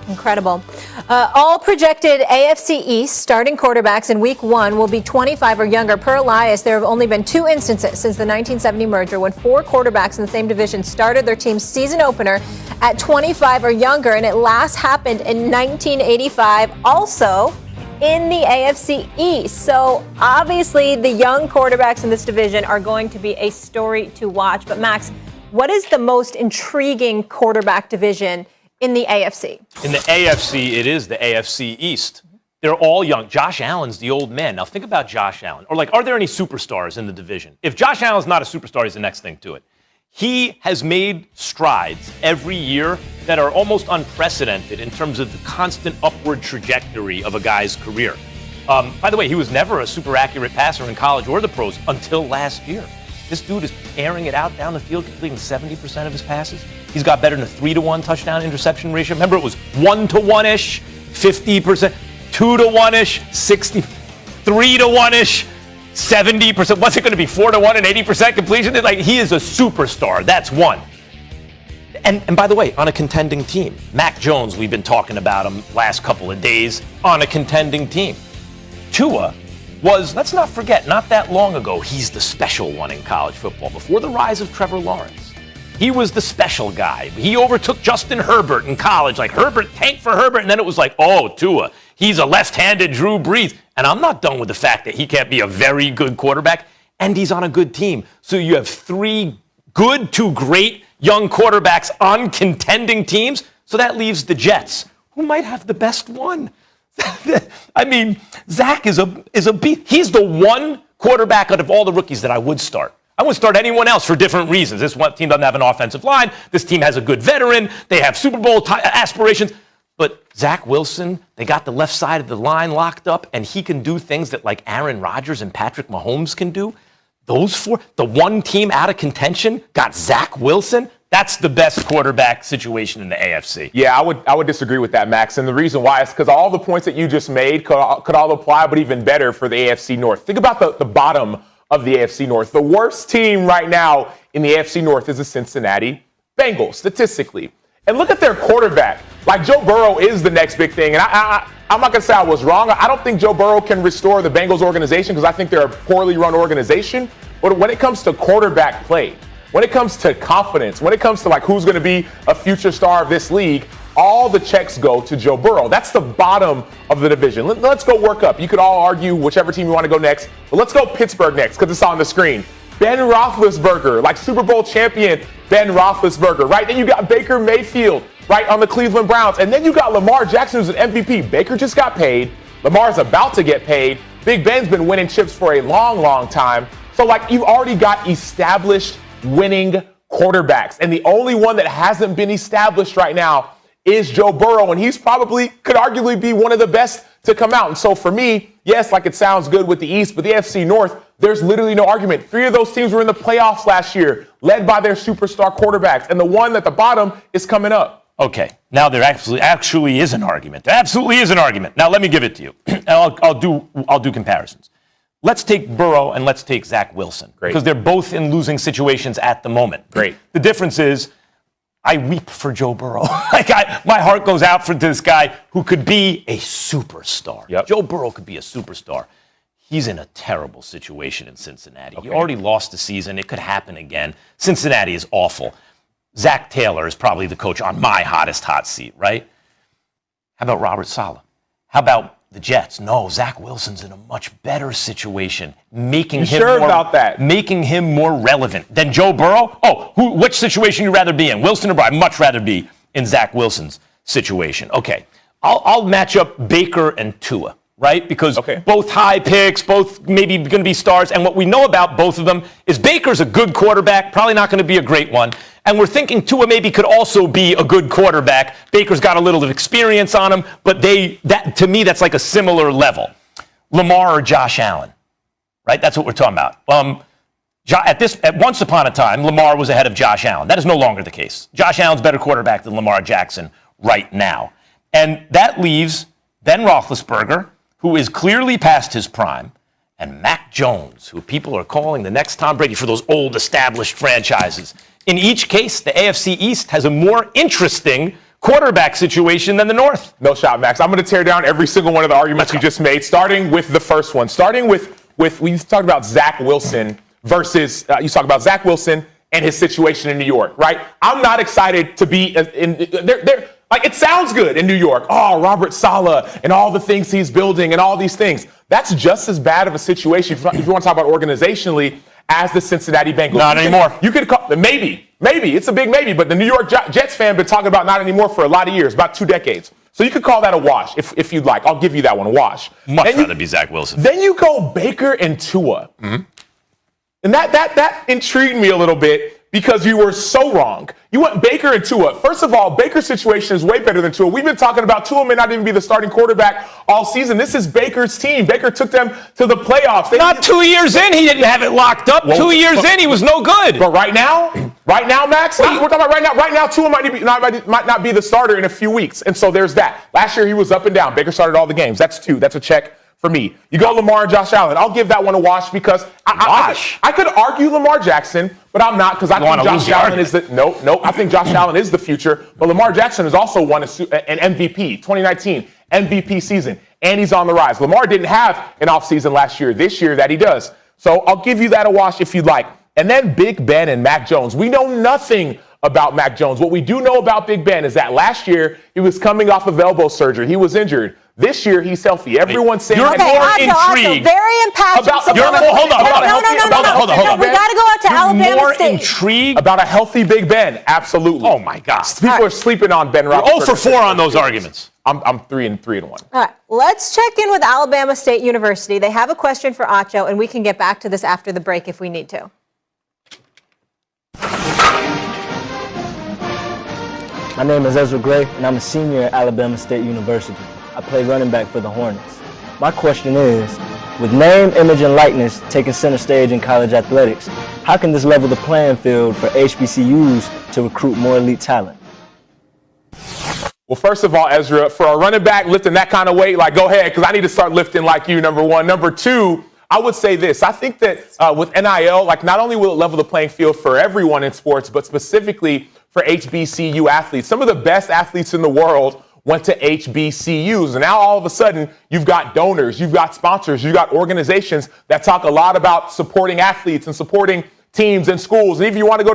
Incredible. All projected AFC East starting quarterbacks in week 1 will be 25 or younger. Per Elias, there have only been 2 instances since the 1970 merger when 4 quarterbacks in the same division started their team's season opener at 25 or younger, and it last happened in 1985, also in the AFC East. So obviously the young quarterbacks in this division are going to be a story to watch. But Max, what is the most intriguing quarterback division in the AFC? In the AFC, it is the AFC East. They're all young. Josh Allen's the old man. Now think about Josh Allen. Or are there any superstars in the division? If Josh Allen's not a superstar, he's the next thing to it. He has made strides every year that are almost unprecedented in terms of the constant upward trajectory of a guy's career. By the way, he was never a super accurate passer in college or the pros until last year. This dude is airing it out down the field, completing 70% of his passes. He's got better than a 3-to-1 touchdown interception ratio. Remember, it was 1-to-1-ish, 50%, 2-to-1-ish, 60, 3-to-1-ish, 70%. What's it going to be, 4-to-1 and 80% completion? He is a superstar. That's one. And by the way, on a contending team. Mac Jones, we've been talking about him last couple of days, on a contending team. Tua was, let's not forget, not that long ago, he's the special one in college football. Before the rise of Trevor Lawrence, he was the special guy. He overtook Justin Herbert in college. Herbert tanked for Herbert, and then it was Tua, he's a left-handed Drew Brees. And I'm not done with the fact that he can't be a very good quarterback, and he's on a good team. So you have 3 good to great young quarterbacks on contending teams. So that leaves the Jets, who might have the best one. I mean, Zach is a beast. He's the one quarterback out of all the rookies that I would start. I wouldn't start anyone else for different reasons. This one team doesn't have an offensive line. This team has a good veteran. They have Super Bowl aspirations. But Zach Wilson, they got the left side of the line locked up, and he can do things that Aaron Rodgers and Patrick Mahomes can do. Those 4, the one team out of contention got Zach Wilson. That's the best quarterback situation in the AFC. Yeah, I would disagree with that, Max. And the reason why is because all the points that you just made could all apply, but even better for the AFC North. Think about the bottom of the AFC North. The worst team right now in the AFC North is the Cincinnati Bengals, statistically. And look at their quarterback. Joe Burrow is the next big thing. And I'm not going to say I was wrong. I don't think Joe Burrow can restore the Bengals organization because I think they're a poorly run organization. But when it comes to quarterback play, when it comes to confidence, when it comes to like who's going to be a future star of this league, all the checks go to Joe Burrow. That's the bottom of the division. Let's go work up. You could all argue whichever team you want to go next, but let's go Pittsburgh next because it's on the screen. Ben Roethlisberger, like Super Bowl champion Ben Roethlisberger, right? Then you got Baker Mayfield, right, on the Cleveland Browns. And then you got Lamar Jackson, who's an MVP. Baker just got paid. Lamar's about to get paid. Big Ben's been winning chips for a long, long time. So, like, you've already got established winning quarterbacks. And the only one that hasn't been established right now is Joe Burrow. And he's probably, could arguably be one of the best to come out. And so for me, yes, like it sounds good with the East, but the AFC North, there's literally no argument. 3 of those teams were in the playoffs last year, led by their superstar quarterbacks. And the one at the bottom is coming up. Okay, now there actually is an argument. There absolutely is an argument. Now let me give it to you. And I'll do comparisons. Let's take Burrow and let's take Zach Wilson. Great. Because they're both in losing situations at the moment. Great. The difference is I weep for Joe Burrow. My heart goes out for this guy who could be a superstar. Yep. Joe Burrow could be a superstar. He's in a terrible situation in Cincinnati. Okay. He already lost the season. It could happen again. Cincinnati is awful. Zach Taylor is probably the coach on my hottest hot seat, right? How about Robert Saleh? How about the Jets? No, Zach Wilson's in a much better situation, making him more relevant than Joe Burrow. Oh, which situation you'd rather be in, Wilson or Burrow? I'd much rather be in Zach Wilson's situation. Okay, I'll match up Baker and Tua, right? Because both high picks, both maybe going to be stars. And what we know about both of them is Baker's a good quarterback, probably not going to be a great one. And we're thinking Tua maybe could also be a good quarterback. Baker's got a little of experience on him, but to me, that's like a similar level. Lamar or Josh Allen, right? That's what we're talking about. Once upon a time, Lamar was ahead of Josh Allen. That is no longer the case. Josh Allen's a better quarterback than Lamar Jackson right now. And that leaves Ben Roethlisberger, who is clearly past his prime, and Mac Jones, who people are calling the next Tom Brady for those old established franchises. In each case, the AFC East has a more interesting quarterback situation than the North. No shot, Max. I'm going to tear down every single one of the arguments you just made, starting with the first one. Starting with we talked about Zach Wilson versus, you talk about Zach Wilson and his situation in New York, right? I'm not excited to be like, it sounds good in New York. Oh, Robert Saleh and all the things he's building and all these things. That's just as bad of a situation, if you want to talk about organizationally, as the Cincinnati Bengals. Not anymore. You could call maybe. It's a big maybe, but the New York Jets fan been talking about not anymore for a lot of years, about 2 decades. So you could call that a wash if you'd like. I'll give you that one, a wash. Much rather be Zach Wilson. Then you go Baker and Tua. Mm-hmm. And that intrigued me a little bit because you were so wrong. You went Baker and Tua. First of all, Baker's situation is way better than Tua. We've been talking about Tua may not even be the starting quarterback all season. This is Baker's team. Baker took them to the playoffs. Not 2 years in, he didn't have it locked up. Well, 2 years in, he was no good. But right now, Max, we're talking about right now. Right now, Tua might not be the starter in a few weeks. And so there's that. Last year, he was up and down. Baker started all the games. That's 2. That's a check for me. You go Lamar and Josh Allen. I'll give that one a wash because I could argue Lamar Jackson, but I'm not because I think Josh Allen is I think Josh Allen is the future. But Lamar Jackson has also won an MVP, 2019 MVP season, and he's on the rise. Lamar didn't have an offseason last year. This year that he does. So I'll give you that a wash if you'd like. And then Big Ben and Mac Jones. We know nothing about Mac Jones. What we do know about Big Ben is that last year he was coming off of elbow surgery. He was injured. This year he's healthy. Everyone's saying you're more intrigued. Very impassioned. Hold on. We got to go out to Alabama more State. Intrigued about a healthy Big Ben. Absolutely. Oh my gosh. People are sleeping on Ben Roethlisberger. You're 0 for 4 on those arguments. I'm 3 and 1. All right, let's check in with Alabama State University. They have a question for Acho, and we can get back to this after the break if we need to. My name is Ezra Gray, and I'm a senior at Alabama State University. I play running back for the Hornets. My question is, with name, image, and likeness taking center stage in college athletics, how can this level the playing field for HBCUs to recruit more elite talent? Well, first of all, Ezra, for a running back lifting that kind of weight, like, go ahead, because I need to start lifting like you, number one. Number two, I would say this. I think that with NIL, like, not only will it level the playing field for everyone in sports, but specifically for HBCU athletes. Some of the best athletes in the world went to HBCUs. And now all of a sudden, you've got donors, you've got sponsors, you've got organizations that talk a lot about supporting athletes and supporting teams and schools. And if you want to go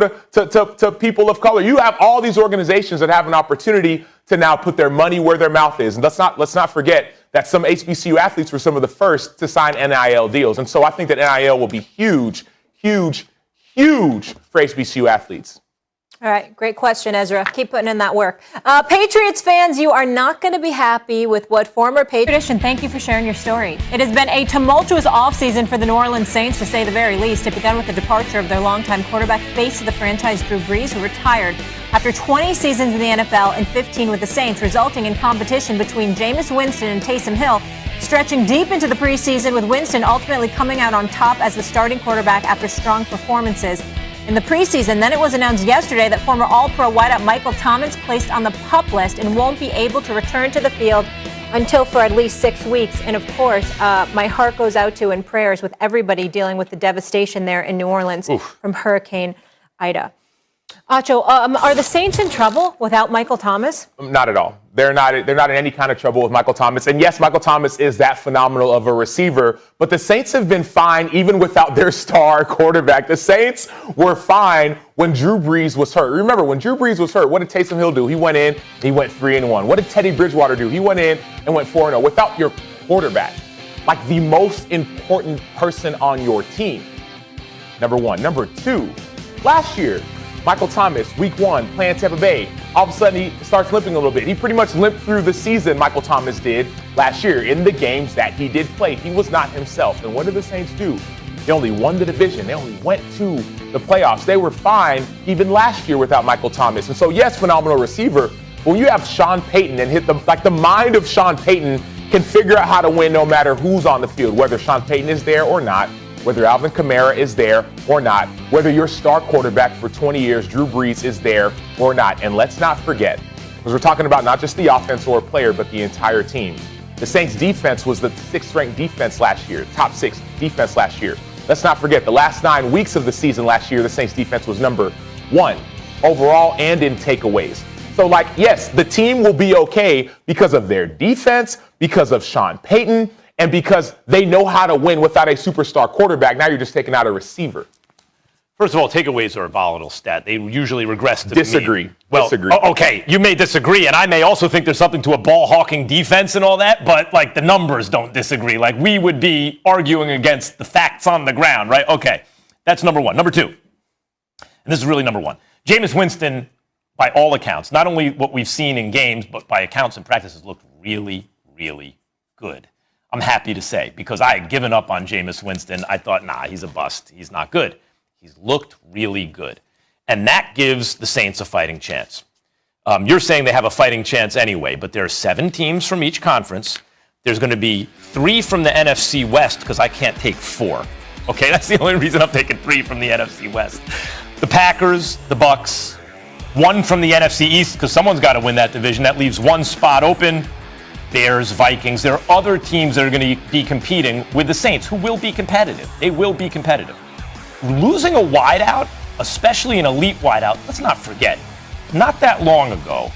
to people of color, you have all these organizations that have an opportunity to now put their money where their mouth is. And let's not forget that some HBCU athletes were some of the first to sign NIL deals. And so I think that NIL will be huge for HBCU athletes. All right, great question, Ezra. Keep putting in that work. Patriots fans, you are not going to be happy with what former Patriots, and thank you for sharing your story. It has been a tumultuous offseason for the New Orleans Saints, to say the very least. It began with the departure of their longtime quarterback, face of the franchise, Drew Brees, who retired after 20 seasons in the NFL and 15 with the Saints, resulting in competition between Jameis Winston and Taysom Hill, stretching deep into the preseason, with Winston ultimately coming out on top as the starting quarterback after strong performances in the preseason. Then it was announced yesterday that former All-Pro wideout Michael Thomas placed on the PUP list and won't be able to return to the field until for at least 6 weeks. And of course, my heart goes out to and prayers with everybody dealing with the devastation there in New Orleans from Hurricane Ida. Acho, are the Saints in trouble without Michael Thomas? Not at all. They're not in any kind of trouble with Michael Thomas. And yes, Michael Thomas is that phenomenal of a receiver, but the Saints have been fine even without their star quarterback. The Saints were fine when Drew Brees was hurt. Remember, when Drew Brees was hurt, what did Taysom Hill do? He went in, he went 3-1. What did Teddy Bridgewater do? He went in and went 4-0. Without your quarterback, like the most important person on your team, number one. Number two, last year, Michael Thomas, week 1, playing Tampa Bay. All of a sudden, he starts limping a little bit. He pretty much limped through the season, Michael Thomas did last year. In the games that he did play, he was not himself. And what did the Saints do? They only won the division. They only went to the playoffs. They were fine even last year without Michael Thomas. And so, yes, phenomenal receiver. But when you have Sean Payton and the mind of Sean Payton can figure out how to win no matter who's on the field, whether Sean Payton is there or not, whether Alvin Kamara is there or not, whether your star quarterback for 20 years, Drew Brees, is there or not. And let's not forget, because we're talking about not just the offense or player, but the entire team. The Saints defense was the 6th ranked defense last year, top 6 defense last year. Let's not forget, the last 9 weeks of the season last year, the Saints defense was number 1 overall and in takeaways. So, yes, the team will be okay because of their defense, because of Sean Payton, and because they know how to win without a superstar quarterback. Now you're just taking out a receiver. First of all, takeaways are a volatile stat. They usually regress to Disagree. Well, Disagree. Okay, you may disagree, and I may also think there's something to a ball-hawking defense and all that, but, the numbers don't disagree. We would be arguing against the facts on the ground, right? Okay, that's number one. Number two, and this is really number one, Jameis Winston, by all accounts, not only what we've seen in games, but by accounts and practices, looked really, really good. I'm happy to say, because I had given up on Jameis Winston. I thought, he's a bust. He's not good. He's looked really good. And that gives the Saints a fighting chance. You're saying they have a fighting chance anyway, but there are 7 teams from each conference. There's going to be 3 from the NFC West, because I can't take 4. Okay, that's the only reason I'm taking 3 from the NFC West. The Packers, the Bucks, 1 from the NFC East, because someone's got to win that division. That leaves 1 spot open. Bears, Vikings. There are other teams that are going to be competing with the Saints who will be competitive. They will be competitive. Losing a wideout, especially an elite wideout, let's not forget, not that long ago,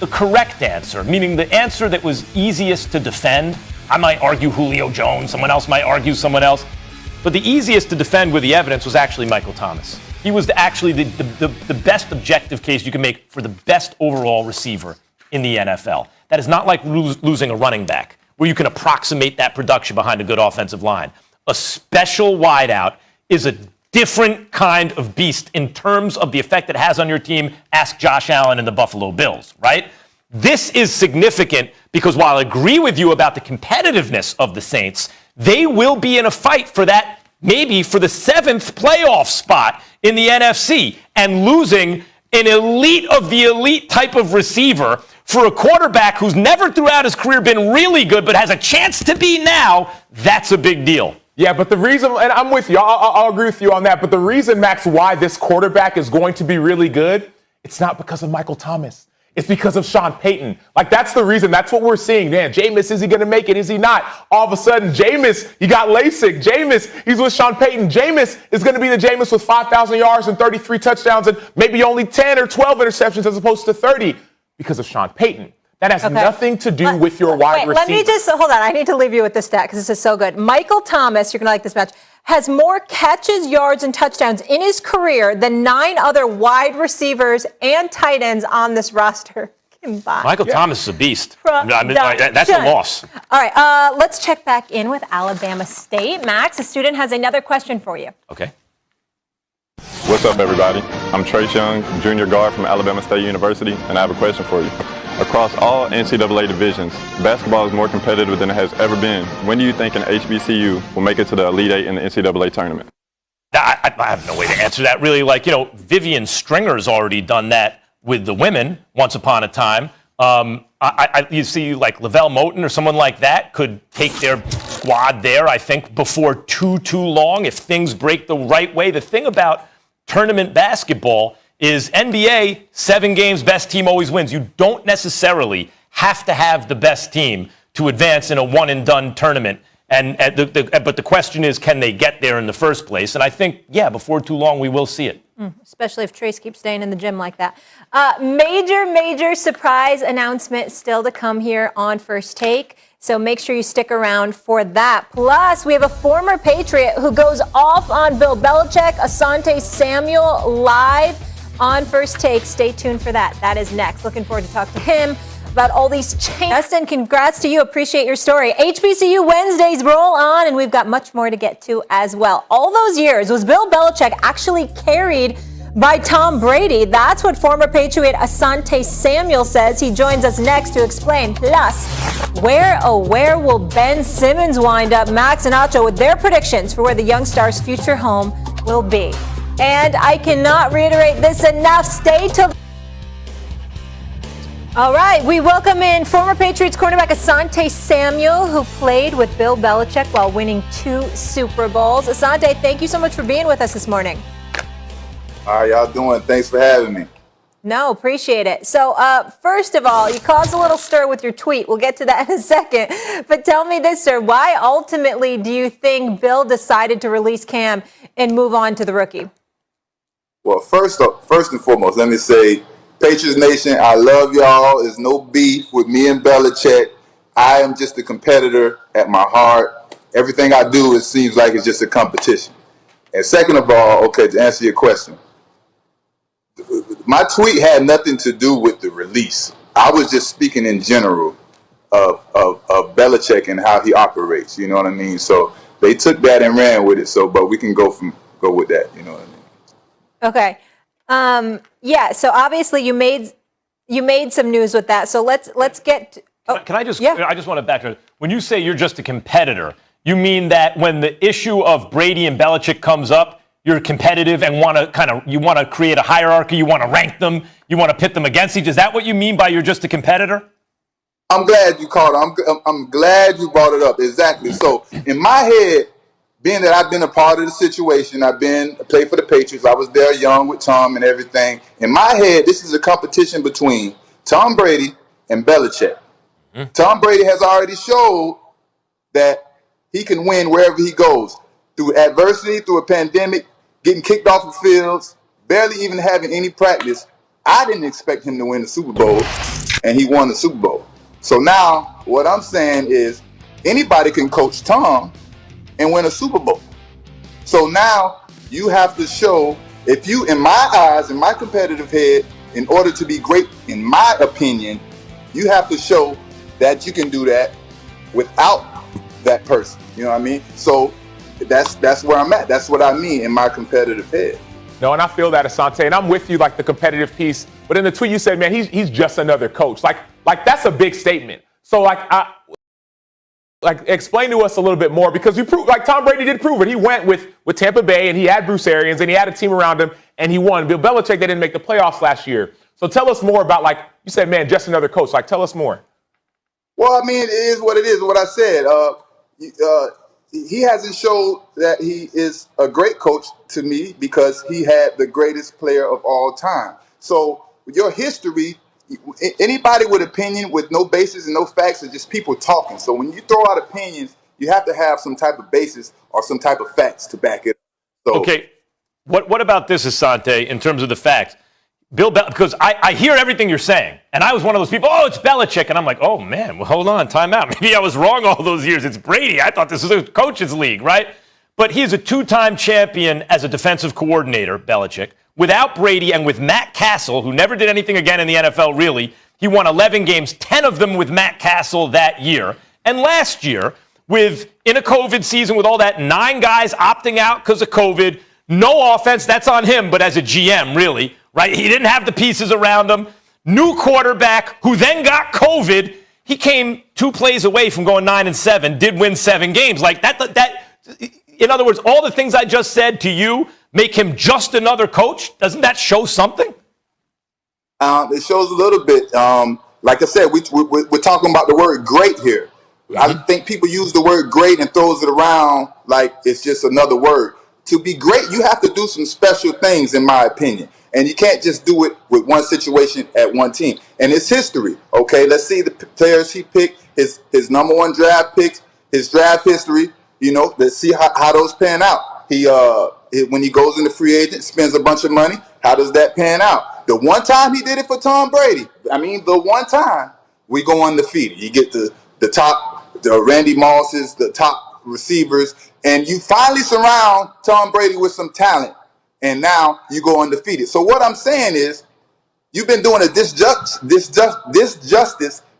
the correct answer, meaning the answer that was easiest to defend, I might argue Julio Jones, someone else might argue someone else, but the easiest to defend with the evidence was actually Michael Thomas. He was actually the best objective case you can make for the best overall receiver in the NFL. That is not like losing a running back, where you can approximate that production behind a good offensive line. A special wideout is a different kind of beast in terms of the effect it has on your team. Ask Josh Allen and the Buffalo Bills, right? This is significant because while I agree with you about the competitiveness of the Saints, they will be in a fight for that, maybe for the 7th playoff spot in the NFC, and losing an elite of the elite type of receiver for a quarterback who's never throughout his career been really good but has a chance to be now, that's a big deal. Yeah, but the reason, and I'm with you, I'll agree with you on that, but the reason, Max, why this quarterback is going to be really good, it's not because of Michael Thomas. It's because of Sean Payton. That's the reason. That's what we're seeing. Man, Jameis, is he going to make it? Is he not? All of a sudden, Jameis, he got LASIK. Jameis, he's with Sean Payton. Jameis is going to be the Jameis with 5,000 yards and 33 touchdowns and maybe only 10 or 12 interceptions as opposed to 30 because of Sean Payton. That has nothing to do with your wide receiver. Let me just, hold on. I need to leave you with this stat because this is so good. Michael Thomas, you're going to like this match, has more catches, yards, and touchdowns in his career than 9 other wide receivers and tight ends on this roster combined. Michael Thomas is a beast. That's a loss. All right, let's check back in with Alabama State. Max, a student has another question for you. Okay. What's up, everybody? I'm Trace Young, junior guard from Alabama State University, and I have a question for you. Across all NCAA divisions, basketball is more competitive than it has ever been. When do you think an HBCU will make it to the Elite Eight in the NCAA tournament? I have no way to answer that, really. Vivian Stringer's already done that with the women once upon a time. You see, Lavelle Moten or someone like that could take their squad there, I think, before too long if things break the right way. The thing about tournament basketball is NBA, 7 games, best team always wins. You don't necessarily have to have the best team to advance in a one-and-done tournament. But the question is, can they get there in the first place? And I think, before too long, we will see it. Especially if Trace keeps staying in the gym like that. Major surprise announcement still to come here on First Take. So make sure you stick around for that. Plus, we have a former Patriot who goes off on Bill Belichick, Asante Samuel, live on First Take. Stay tuned for that. That is next. Looking forward to talk to him about all these changes. Justin, congrats to you. Appreciate your story. HBCU Wednesdays roll on, and we've got much more to get to as well. All those years, was Bill Belichick actually carried by Tom Brady? That's what former Patriot Asante Samuel says. He joins us next to explain. Plus, where will Ben Simmons wind up? Max and Acho with their predictions for where the young star's future home will be. And I cannot reiterate this enough. Stay till. All right, we welcome in former Patriots quarterback Asante Samuel, who played with Bill Belichick while winning 2 Super Bowls. Asante, thank you so much for being with us this morning. How y'all doing? Thanks for having me. No, appreciate it. So, first of all, you caused a little stir with your tweet. We'll get to that in a second. But tell me this, sir. Why ultimately do you think Bill decided to release Cam and move on to the rookie? Well, first and foremost, let me say, Patriots Nation, I love y'all. There's no beef with me and Belichick. I am just a competitor at my heart. Everything I do, it seems like it's just a competition. And second of all, okay, to answer your question, my tweet had nothing to do with the release. I was just speaking in general of Belichick and how he operates. You know what I mean? So they took that and ran with it. So, but we can go with that. You know what I mean? Okay. So obviously you made some news with that. So let's get. Can I just? Yeah. I just want to back up. When you say you're just a competitor, you mean that when the issue of Brady and Belichick comes up, you're competitive and want to create a hierarchy. You want to rank them. You want to pit them against each. Is that what you mean by you're just a competitor? I'm glad you called it. I'm glad you brought it up. Exactly. So in my head, being that I've been a part of the situation, I played for the Patriots. I was there young with Tom and everything. In my head, this is a competition between Tom Brady and Belichick. Mm-hmm. Tom Brady has already showed that he can win wherever he goes. Through adversity, through a pandemic, getting kicked off of fields, barely even having any practice. I didn't expect him to win the Super Bowl, and he won the Super Bowl. So now what I'm saying is anybody can coach Tom and win a Super Bowl. So now you have to show, if you, in my eyes, in my competitive head, in order to be great, in my opinion, you have to show that you can do that without that person. You know what I mean? So that's where I'm at. That's what I mean in my competitive head. No, and I feel that, Asante, and I'm with you, like the competitive piece. But in the tweet you said, man, he's just another coach. Like that's a big statement. So explain to us a little bit more, because you proved, like Tom Brady did prove it. He went with Tampa Bay, and he had Bruce Arians, and he had a team around him, and he won. Bill Belichick, they didn't make the playoffs last year. So tell us more about, like you said, man, just another coach. Like, tell us more. Well, I mean, it is what it is. What I said. He hasn't showed that he is a great coach to me because he had the greatest player of all time. So your history, anybody with opinion with no basis and no facts is just people talking. So when you throw out opinions, you have to have some type of basis or some type of facts to back it up. So, okay, what about this, Asante, in terms of the facts? Because I hear everything you're saying, and I was one of those people, oh, it's Belichick, and I'm like, oh, man, well, hold on, time out. Maybe I was wrong all those years. It's Brady. I thought this was a coach's league, right? But he's a two-time champion as a defensive coordinator, Belichick. Without Brady and with Matt Castle, who never did anything again in the NFL, really, he won 11 games, 10 of them with Matt Castle that year. And last year, in a COVID season with all that, 9 guys opting out because of COVID, no offense, that's on him, but as a GM, really, right? He didn't have the pieces around him. New quarterback who then got COVID. He came 2 plays away from going 9-7, did win 7 games. Like that, in other words, all the things I just said to you make him just another coach. Doesn't that show something? It shows a little bit. Like I said, we're talking about the word great here. I think people use the word great and throws it around like it's just another word. To be great, you have to do some special things, in my opinion. And you can't just do it with one situation at one team. And it's history, okay? Let's see the players he picked, his number 1 draft picks, his draft history. You know, let's see how those pan out. When he goes into free agent, spends a bunch of money. How does that pan out? The one time he did it for Tom Brady, the one time we go undefeated. You get the top, the Randy Mosses, the top receivers, and you finally surround Tom Brady with some talent, and now you go undefeated. So what I'm saying is, you've been doing a disjustice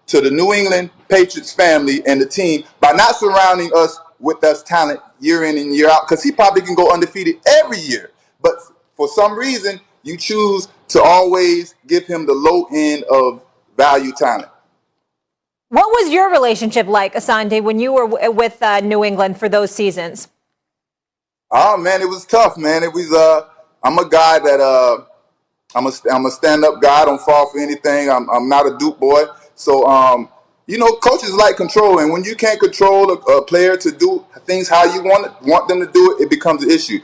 to the New England Patriots family and the team by not surrounding us with us talent year in and year out, because he probably can go undefeated every year. But for some reason, you choose to always give him the low end of value talent. What was your relationship like, Asante, when you were with New England for those seasons? Oh man, it was tough, man. It was. I'm a guy that I'm a stand-up guy. I don't fall for anything. I'm not a dupe boy. So coaches like control, and when you can't control a player to do things how you want them to do it, it becomes an issue.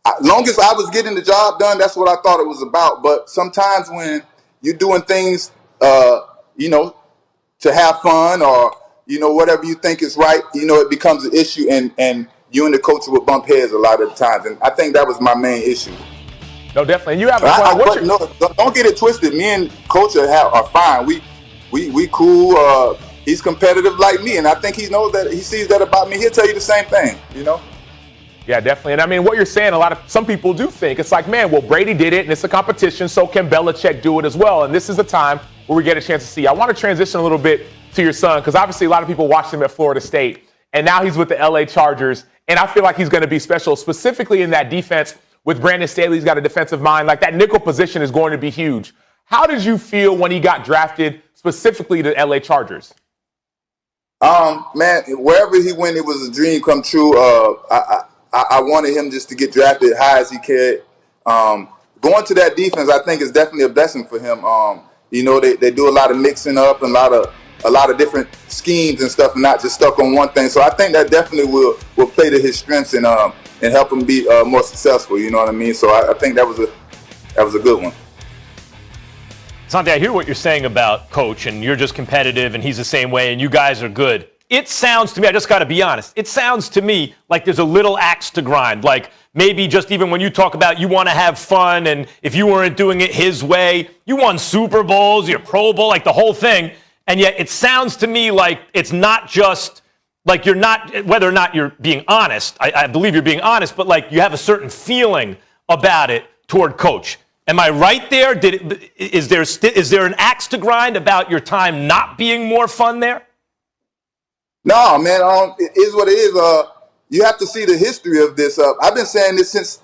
As long as I was getting the job done, that's what I thought it was about. But sometimes when you're doing things, to have fun or, whatever you think is right, it becomes an issue, and you and the coach will bump heads a lot of the times. And I think that was my main issue. No, definitely. And you have a point. Don't get it twisted. Me and coach are fine. We cool. He's competitive like me, and I think he knows that. He sees that about me. He'll tell you the same thing, Yeah, definitely. And what you're saying, some people do think it's like, man, well, Brady did it and it's a competition, so can Belichick do it as well? And this is the time where we get a chance to see. I want to transition a little bit to your son, because obviously a lot of people watched him at Florida State, and now he's with the LA Chargers, and I feel like he's going to be special, specifically in that defense with Brandon Staley. He's got a defensive mind. Like, that nickel position is going to be huge. How did you feel when he got drafted specifically to LA Chargers? Man, wherever he went, it was a dream come true. I wanted him just to get drafted high as he could. Going to that defense, I think, is definitely a blessing for him. They do a lot of mixing up and a lot of different schemes and stuff, and not just stuck on one thing. So I think that definitely will play to his strengths and help him be more successful. You know what I mean? So I think that was a good one. Santi, I hear what you're saying about Coach, and you're just competitive, and he's the same way, and you guys are good. It sounds to me, I just got to be honest, it sounds to me like there's a little axe to grind. Like, maybe just even when you talk about you want to have fun, and if you weren't doing it his way, you won Super Bowls, you're Pro Bowl, like the whole thing. And yet it sounds to me like it's not just, like you're not, whether or not you're being honest, I believe you're being honest, but like you have a certain feeling about it toward Coach. Am I right there? Is there an axe to grind about your time not being more fun there? No, man. It is what it is. You have to see the history of this. I've been saying this since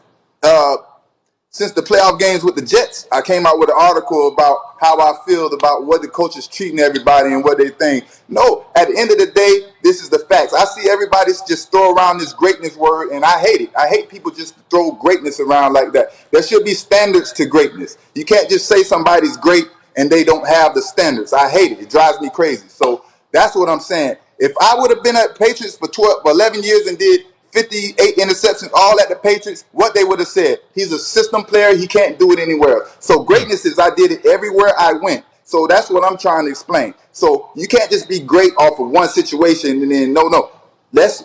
the playoff games with the Jets. I came out with an article about how I feel about what the coaches treating everybody and what they think. No, at the end of the day, this is the facts. I see everybody just throw around this greatness word, and I hate it. I hate people just throw greatness around like that. There should be standards to greatness. You can't just say somebody's great and they don't have the standards. I hate it. It drives me crazy. So that's what I'm saying. If I would have been at Patriots for 11 years and did 58 interceptions, all at the Patriots, what they would have said, he's a system player, he can't do it anywhere else. So greatness is I did it everywhere I went. So that's what I'm trying to explain. So you can't just be great off of one situation and then no. Let's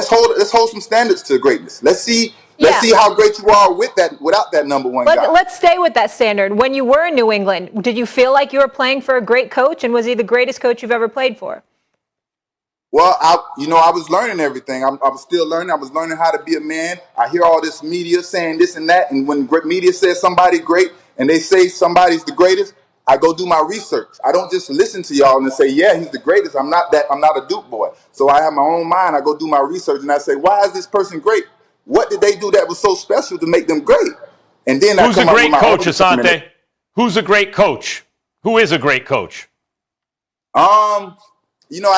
hold some standards to greatness. Let's see Let's see how great you are without that number one guy. Let's stay with that standard. When you were in New England, did you feel like you were playing for a great coach, and was he the greatest coach you've ever played for? Well, I was learning everything. I was still learning. I was learning how to be a man. I hear all this media saying this and that, and when media says somebody great and they say somebody's the greatest, I go do my research. I don't just listen to y'all and say, yeah, he's the greatest. I'm not a Duke boy. So I have my own mind. I go do my research and I say, why is this person great? What did they do that was so special to make them great? And then who's a great coach, Asante? Who's a great coach? Who is a great coach? I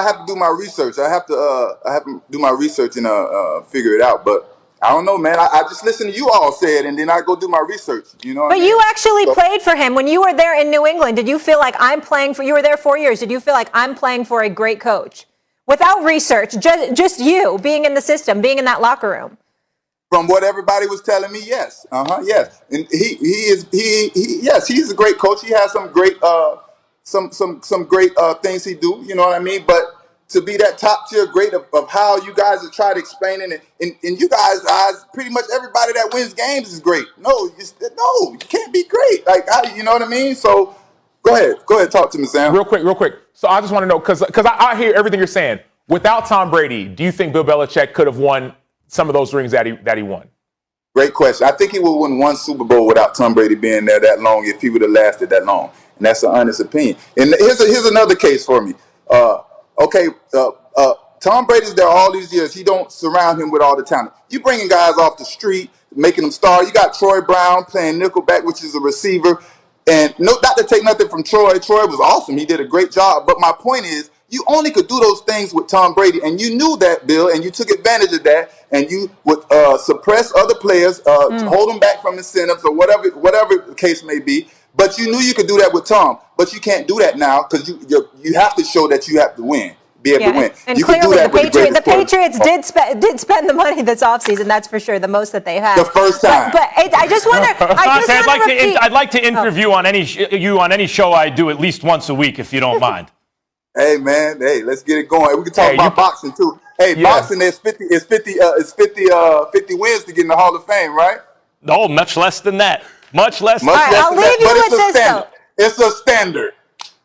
have to do my research. I have to do my research and figure it out. But I don't know, man. I just listen to you all say it, and then I go do my research. You know. But you actually played for him when you were there in New England. Did you feel like I'm playing for? You were there 4 years. Did you feel like I'm playing for a great coach, without research, just you being in the system, being in that locker room? From what everybody was telling me, yes. Yes. And he's a great coach. He has some great some great things he do, you know what I mean? But to be that top tier great of how you guys have tried explaining it, in you guys' eyes, pretty much everybody that wins games is great. No, you can't be great. Like, you know what I mean? So go ahead, talk to me, Sam. Real quick. So I just want to know, because I hear everything you're saying. Without Tom Brady, do you think Bill Belichick could have won some of those rings that he won? Great question. I think he would win one Super Bowl without Tom Brady being there that long if he would have lasted that long. And that's an honest opinion. And here's another case for me. Tom Brady's there all these years. He don't surround him with all the talent. You bringing guys off the street, making them star. You got Troy Brown playing nickelback, which is a receiver. And not to take nothing from Troy. Troy was awesome. He did a great job. But my point is, you only could do those things with Tom Brady, and you knew that, Bill, and you took advantage of that, and you would suppress other players, hold them back from incentives or whatever the case may be. But you knew you could do that with Tom, but you can't do that now because you have to show that you have to win, be able to win. And you clearly, the Patriots quarterback. did spend the money this offseason. That's for sure, the most that they've had. The first time. But I just want to. I'd like to interview on any show I do at least once a week, if you don't mind. Hey man, let's get it going. We can talk about boxing too. Hey, boxing is 50 wins to get in the Hall of Fame, right? No, much less than that. Much less. All right, I'll leave you with this though. It's a standard.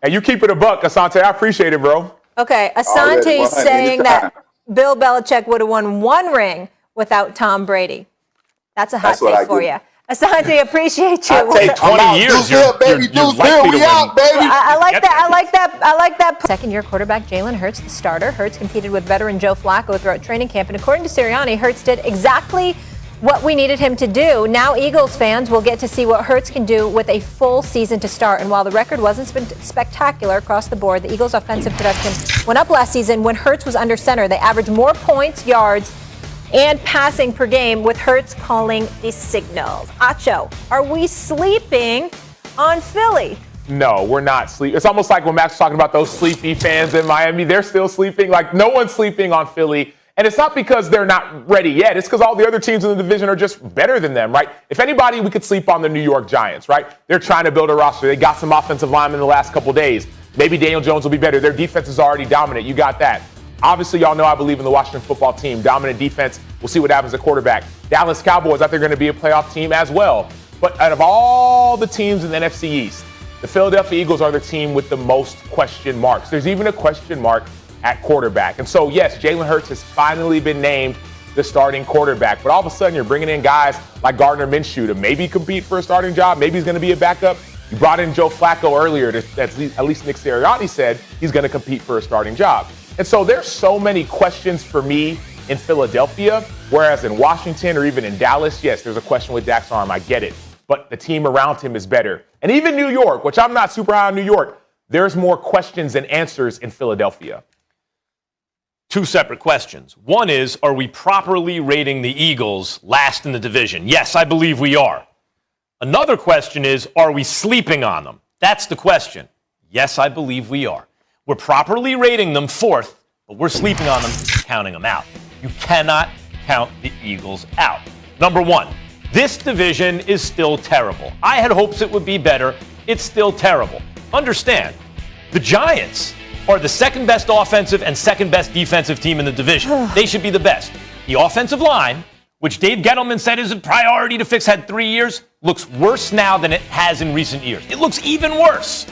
And you keep it a buck, Asante. I appreciate it, bro. Okay, Asante is saying that Bill Belichick would have won one ring without Tom Brady. That's a hot take for you. Asante, appreciate you. I'll take 20 years. You're likely to win. I like that. Second-year quarterback Jalen Hurts, the starter. Hurts competed with veteran Joe Flacco throughout training camp, and according to Sirianni, Hurts did exactly what we needed him to do. Now Eagles fans will get to see what Hurts can do with a full season to start. And while the record wasn't spectacular across the board, the Eagles' offensive production went up last season when Hurts was under center. They averaged more points, yards, and passing per game with Hurts calling the signals. Acho, are we sleeping on Philly? No, we're not sleeping. It's almost like when Max was talking about those sleepy fans in Miami. They're still sleeping. Like, no one's sleeping on Philly. And it's not because they're not ready yet. It's because all the other teams in the division are just better than them, right? If anybody, we could sleep on the New York Giants, right? They're trying to build a roster. They got some offensive linemen in the last couple days. Maybe Daniel Jones will be better. Their defense is already dominant. You got that. Obviously, y'all know I believe in the Washington football team. Dominant defense. We'll see what happens at quarterback. Dallas Cowboys, I think, are going to be a playoff team as well. But out of all the teams in the NFC East, the Philadelphia Eagles are the team with the most question marks. There's even a question mark at quarterback. And so, yes, Jalen Hurts has finally been named the starting quarterback. But all of a sudden, you're bringing in guys like Gardner Minshew to maybe compete for a starting job. Maybe he's going to be a backup. You brought in Joe Flacco earlier. At least Nick Sirianni said he's going to compete for a starting job. And so there's so many questions for me in Philadelphia, whereas in Washington or even in Dallas, yes, there's a question with Dak's arm. I get it. But the team around him is better. And even New York, which I'm not super high on New York, there's more questions than answers in Philadelphia. Two separate questions. One is, are we properly rating the Eagles last in the division? Yes, I believe we are. Another question is, are we sleeping on them? That's the question. Yes, I believe we are. We're properly rating them fourth, but we're sleeping on them, counting them out. You cannot count the Eagles out. Number one, this division is still terrible. I had hopes it would be better. It's still terrible. Understand, the Giants are the second best offensive and second best defensive team in the division. They should be the best. The offensive line, which Dave Gettleman said is a priority to fix, had 3 years, looks worse now than it has in recent years. It looks even worse.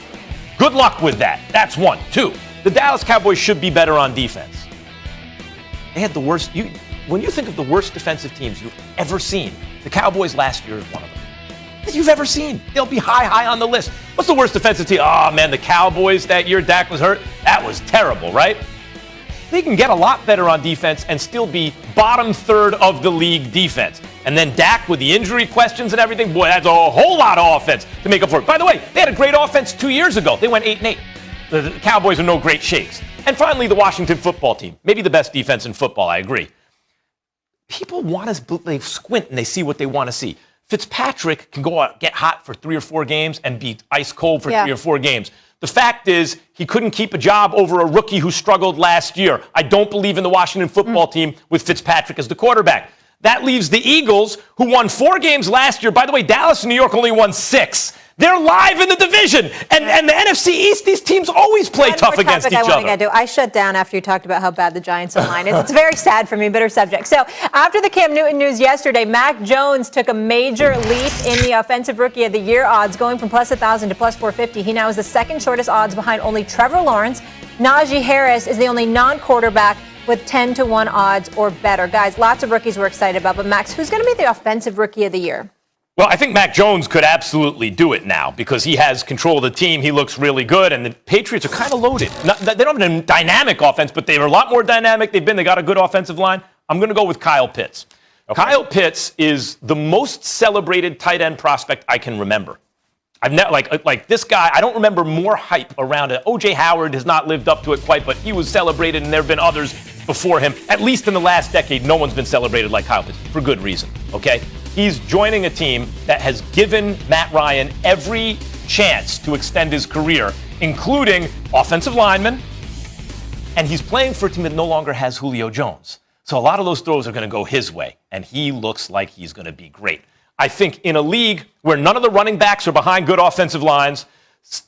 Good luck with that. That's one. Two, the Dallas Cowboys should be better on defense. They had the worst. When you think of the worst defensive teams you've ever seen, the Cowboys last year is one of them. That you've ever seen. They'll be high on the list. What's the worst defensive team? Oh, man, the Cowboys that year Dak was hurt. That was terrible, right? They can get a lot better on defense and still be bottom third of the league defense. And then Dak with the injury questions and everything, boy, that's a whole lot of offense to make up for it. By the way, they had a great offense 2 years ago. They went 8-8. The Cowboys are no great shakes. And finally, the Washington football team. Maybe the best defense in football, I agree. People want to, they squint and they see what they want to see. Fitzpatrick can go out, get hot for 3 or 4 games and be ice cold for 3 or 4 games. The fact is, he couldn't keep a job over a rookie who struggled last year. I don't believe in the Washington football team with Fitzpatrick as the quarterback. That leaves the Eagles, who won 4 games last year. By the way, Dallas and New York only won 6. They're live in the division. And the NFC East, these teams always play tough against each other. I shut down after you talked about how bad the Giants' line is. It's very sad for me, bitter subject. So after the Cam Newton news yesterday, Mac Jones took a major leap in the Offensive Rookie of the Year odds, going from plus 1,000 to plus 450. He now is the second shortest odds behind only Trevor Lawrence. Najee Harris is the only non-quarterback with 10-1 odds or better. Guys, lots of rookies we're excited about. But Max, who's going to be the Offensive Rookie of the Year? Well, I think Mac Jones could absolutely do it now because he has control of the team. He looks really good, and the Patriots are kind of loaded. They don't have a dynamic offense, but they're a lot more dynamic. They got a good offensive line. I'm going to go with Kyle Pitts. Okay. Kyle Pitts is the most celebrated tight end prospect I can remember. I've never like this guy. I don't remember more hype around it. O.J. Howard has not lived up to it quite, but he was celebrated, and there have been others before him. At least in the last decade, no one's been celebrated like Kyle Pitts for good reason. Okay. He's joining a team that has given Matt Ryan every chance to extend his career, including offensive linemen, and he's playing for a team that no longer has Julio Jones. So a lot of those throws are going to go his way, and he looks like he's going to be great. I think in a league where none of the running backs are behind good offensive lines,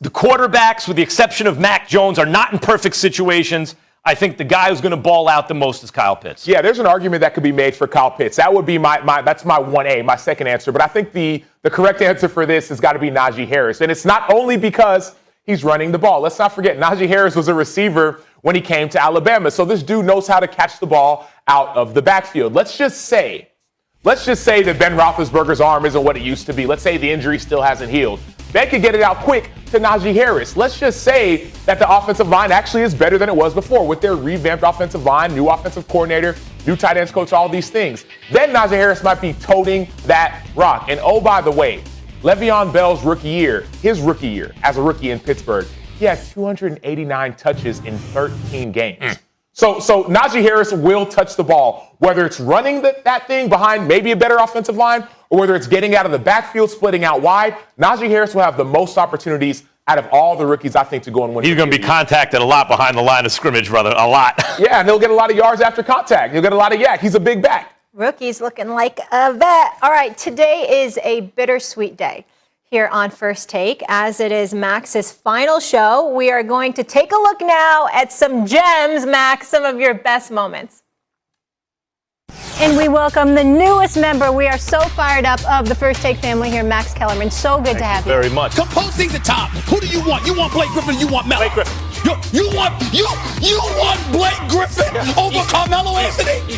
the quarterbacks, with the exception of Mac Jones, are not in perfect situations. I think the guy who's going to ball out the most is Kyle Pitts. Yeah, there's an argument that could be made for Kyle Pitts. That would be that's my 1A, my second answer. But I think the correct answer for this has got to be Najee Harris. And it's not only because he's running the ball. Let's not forget, Najee Harris was a receiver when he came to Alabama. So this dude knows how to catch the ball out of the backfield. Let's just say that Ben Roethlisberger's arm isn't what it used to be. Let's say the injury still hasn't healed. Ben could get it out quick to Najee Harris. Let's just say that the offensive line actually is better than it was before with their revamped offensive line, new offensive coordinator, new tight ends coach, all these things. Then Najee Harris might be toting that rock. And oh, by the way, Le'Veon Bell's his rookie year as a rookie in Pittsburgh, he had 289 touches in 13 games. So Najee Harris will touch the ball, whether it's running that thing behind maybe a better offensive line or whether it's getting out of the backfield, splitting out wide. Najee Harris will have the most opportunities out of all the rookies, I think, to go and win. He's going to be contacted a lot behind the line of scrimmage, brother, a lot. Yeah, and he'll get a lot of yards after contact. He'll get a lot of yak. He's a big back. Rookie's looking like a vet. All right, today is a bittersweet day here on First Take, as it is Max's final show. We are going to take a look now at some gems, Max, some of your best moments. And we welcome the newest member. We are so fired up of the First Take family here, Max Kellerman. So good to have you. Very much. Come postseason the top. Who do you want? You want Blake Griffin or you want Melo? Blake Griffin. You want Blake Griffin over Carmelo Anthony?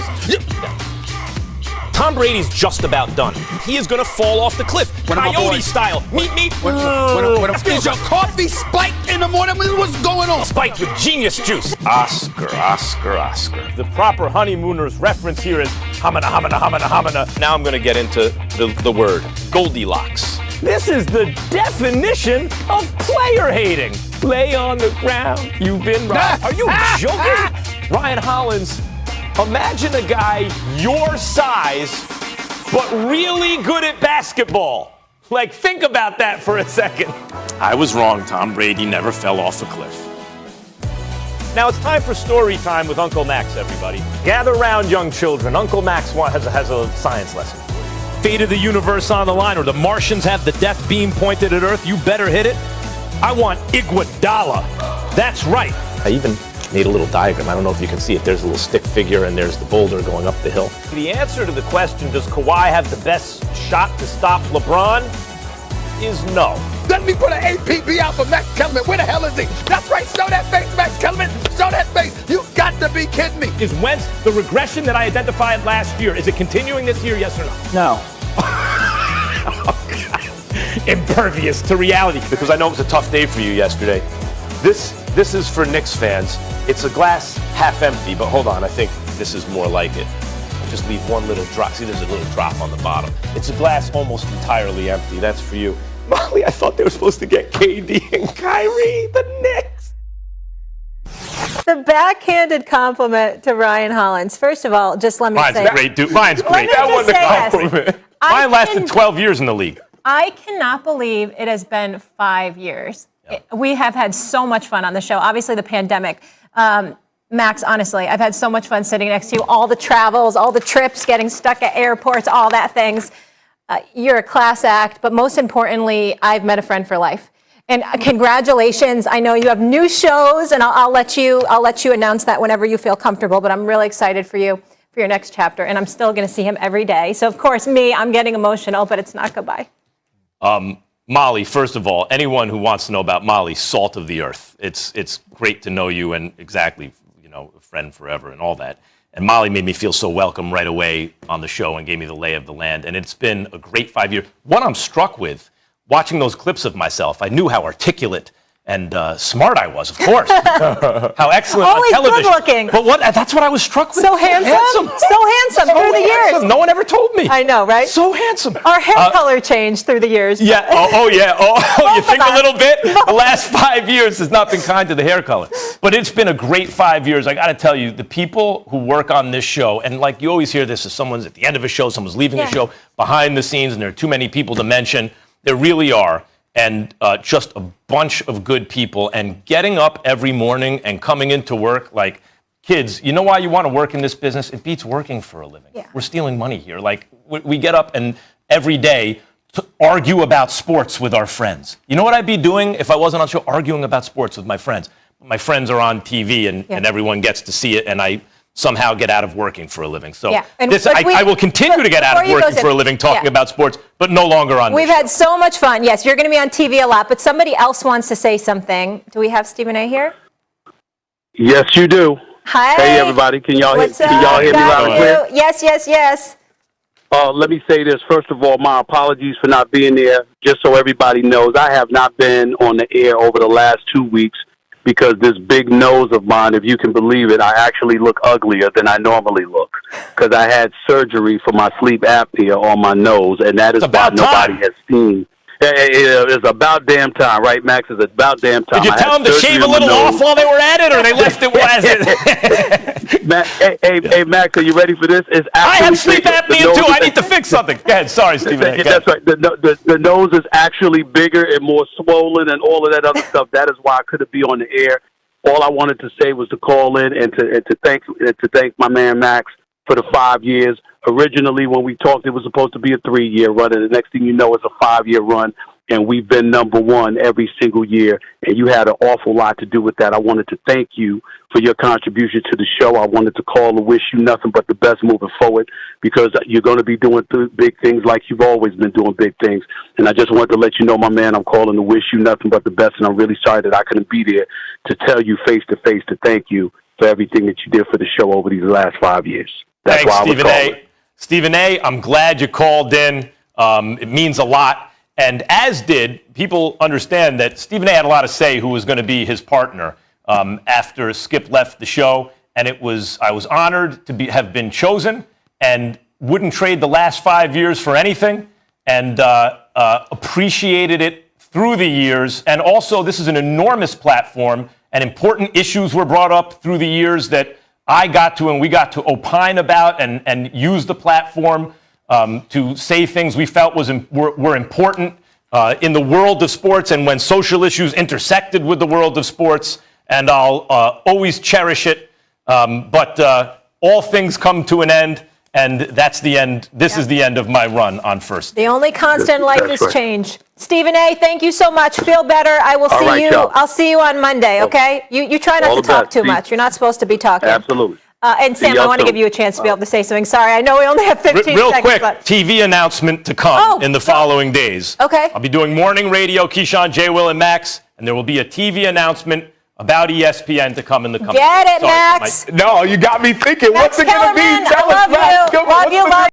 Tom Brady's just about done. He is going to fall off the cliff. Coyote style. Meet me. Is your coffee spiked in the morning? What's going on? Spiked with genius juice. Oscar. The proper honeymooners reference here is hamana. Now I'm going to get into the word Goldilocks. This is the definition of player hating. Lay on the ground. You've been right. Are you joking? Ryan Hollins. Imagine a guy your size, but really good at basketball. Like, think about that for a second. I was wrong. Tom Brady never fell off a cliff. Now it's time for story time with Uncle Max, everybody. Gather round, young children. Uncle Max has a science lesson. Fate of the universe on the line, or the Martians have the death beam pointed at Earth. You better hit it. I want Iguodala. That's right. I even made a little diagram. I don't know if you can see it. There's a little stick figure, and there's the boulder going up the hill. The answer to the question, does Kawhi have the best shot to stop LeBron, is no. Let me put an APB out for Max Kellerman. Where the hell is he? That's right. Show that face, Max Kellerman. Show that face. You got to be kidding me. Is Wentz the regression that I identified last year? Is it continuing this year, yes or no? No. Impervious to reality, because I know it was a tough day for you yesterday. This is for Knicks fans. It's a glass half empty, but hold on, I think this is more like it. Just leave one little drop. See, there's a little drop on the bottom. It's a glass almost entirely empty. That's for you. Molly, I thought they were supposed to get KD and Kyrie, the Knicks. The backhanded compliment to Ryan Hollins. First of all, just let me say. Mine's great, dude. Mine's Let great. me That just wasn't a say this. compliment. I Mine lasted can- 12 years in the league. I cannot believe it has been 5 years. We have had so much fun on the show. Obviously, the pandemic. Max, honestly, I've had so much fun sitting next to you. All the travels, all the trips, getting stuck at airports, all that things. You're a class act, but most importantly, I've met a friend for life. And congratulations! I know you have new shows, and I'll let you announce that whenever you feel comfortable. But I'm really excited for you for your next chapter, and I'm still going to see him every day. So of course, I'm getting emotional, but it's not goodbye. Molly, first of all, anyone who wants to know about Molly, salt of the earth. It's great to know you, and exactly, a friend forever and all that. And Molly made me feel so welcome right away on the show and gave me the lay of the land. And it's been a great 5 years. What I'm struck with, watching those clips of myself, I knew how articulate and smart I was, of course. How excellent Always on television. good looking. But that's what I was struck with. So handsome. So handsome through the years. No one ever told me. I know, right? So handsome. Our hair color changed through the years. Yeah. Oh, yeah. You think of a us. little bit? The last 5 years has not been kind to the hair color. But it's been a great 5 years. I got to tell you, the people who work on this show, and like you always hear this, if someone's at the end of a show, someone's leaving a show, behind the scenes, and there are too many people to mention. There really are. And just a bunch of good people. And getting up every morning and coming into work, like, kids, you know why you want to work in this business? It beats working for a living. Yeah. We're stealing money here. Like, we get up and every day to argue about sports with our friends. You know what I'd be doing if I wasn't on the show? Arguing about sports with my friends. My friends are on TV and everyone gets to see it, and I somehow get out of working for a living. So I will continue to get out of working for a living talking about sports, but no longer on We've had so much fun. Yes, you're going to be on TV a lot, but somebody else wants to say something. Do we have Stephen A. here? Yes, you do. Hi. Hey, everybody. Can y'all hear me loud and clear? Yes, yes, yes. Let me say this. First of all, my apologies for not being there. Just so everybody knows, I have not been on the air over the last 2 weeks because this big nose of mine, if you can believe it, I actually look uglier than I normally look because I had surgery for my sleep apnea on my nose, and that is why nobody has seen. It's about damn time, right, Max? It's about damn time. Did you tell them to shave a little off while they were at it, or they left it as it? Hey, Max, are you ready for this? I have sleep apnea too. I need to fix something. Go ahead. Sorry, Stephen A. That's right. The nose is actually bigger and more swollen and all of that other stuff. That is why I couldn't be on the air. All I wanted to say was to call in and to thank my man Max for the 5 years. Originally, when we talked, it was supposed to be a 3-year run, and the next thing you know, it's a 5-year run, and we've been number one every single year, and you had an awful lot to do with that. I wanted to thank you for your contribution to the show. I wanted to call and wish you nothing but the best moving forward, because you're going to be doing big things like you've always been doing big things, and I just wanted to let you know, my man, I'm calling to wish you nothing but the best, and I'm really sorry that I couldn't be there to tell you face-to-face to thank you for everything that you did for the show over these last 5 years. That's Thanks, why I was Stephen calling. A. Stephen A., I'm glad you called in. It means a lot. And as did, people understand that Stephen A. had a lot to say who was going to be his partner after Skip left the show. And I was honored to have been chosen and wouldn't trade the last 5 years for anything, and appreciated it through the years. And also, this is an enormous platform, and important issues were brought up through the years that I got to and we got to opine about and use the platform to say things we felt were important in the world of sports and when social issues intersected with the world of sports. And I'll always cherish it. But all things come to an end. And that's the end. This is the end of my run on First. The only constant in life is change. Stephen A., thank you so much. Feel better. I will see you. I'll see you on Monday, okay? You try not to talk too much. You're not supposed to be talking. Absolutely. And Sam, I want to give you a chance to be able to say something. Sorry, I know we only have 15 Real seconds. quick, But TV announcement to come in the following days. Okay. I'll be doing morning radio, Keyshawn, J. Will, and Max, and there will be a TV announcement about ESPN to come in the coming Get days. it, Max. No, you got me thinking. Max What's it going to be? Kellerman, Tell I us, love Max. you. Come on, Love what's you, the love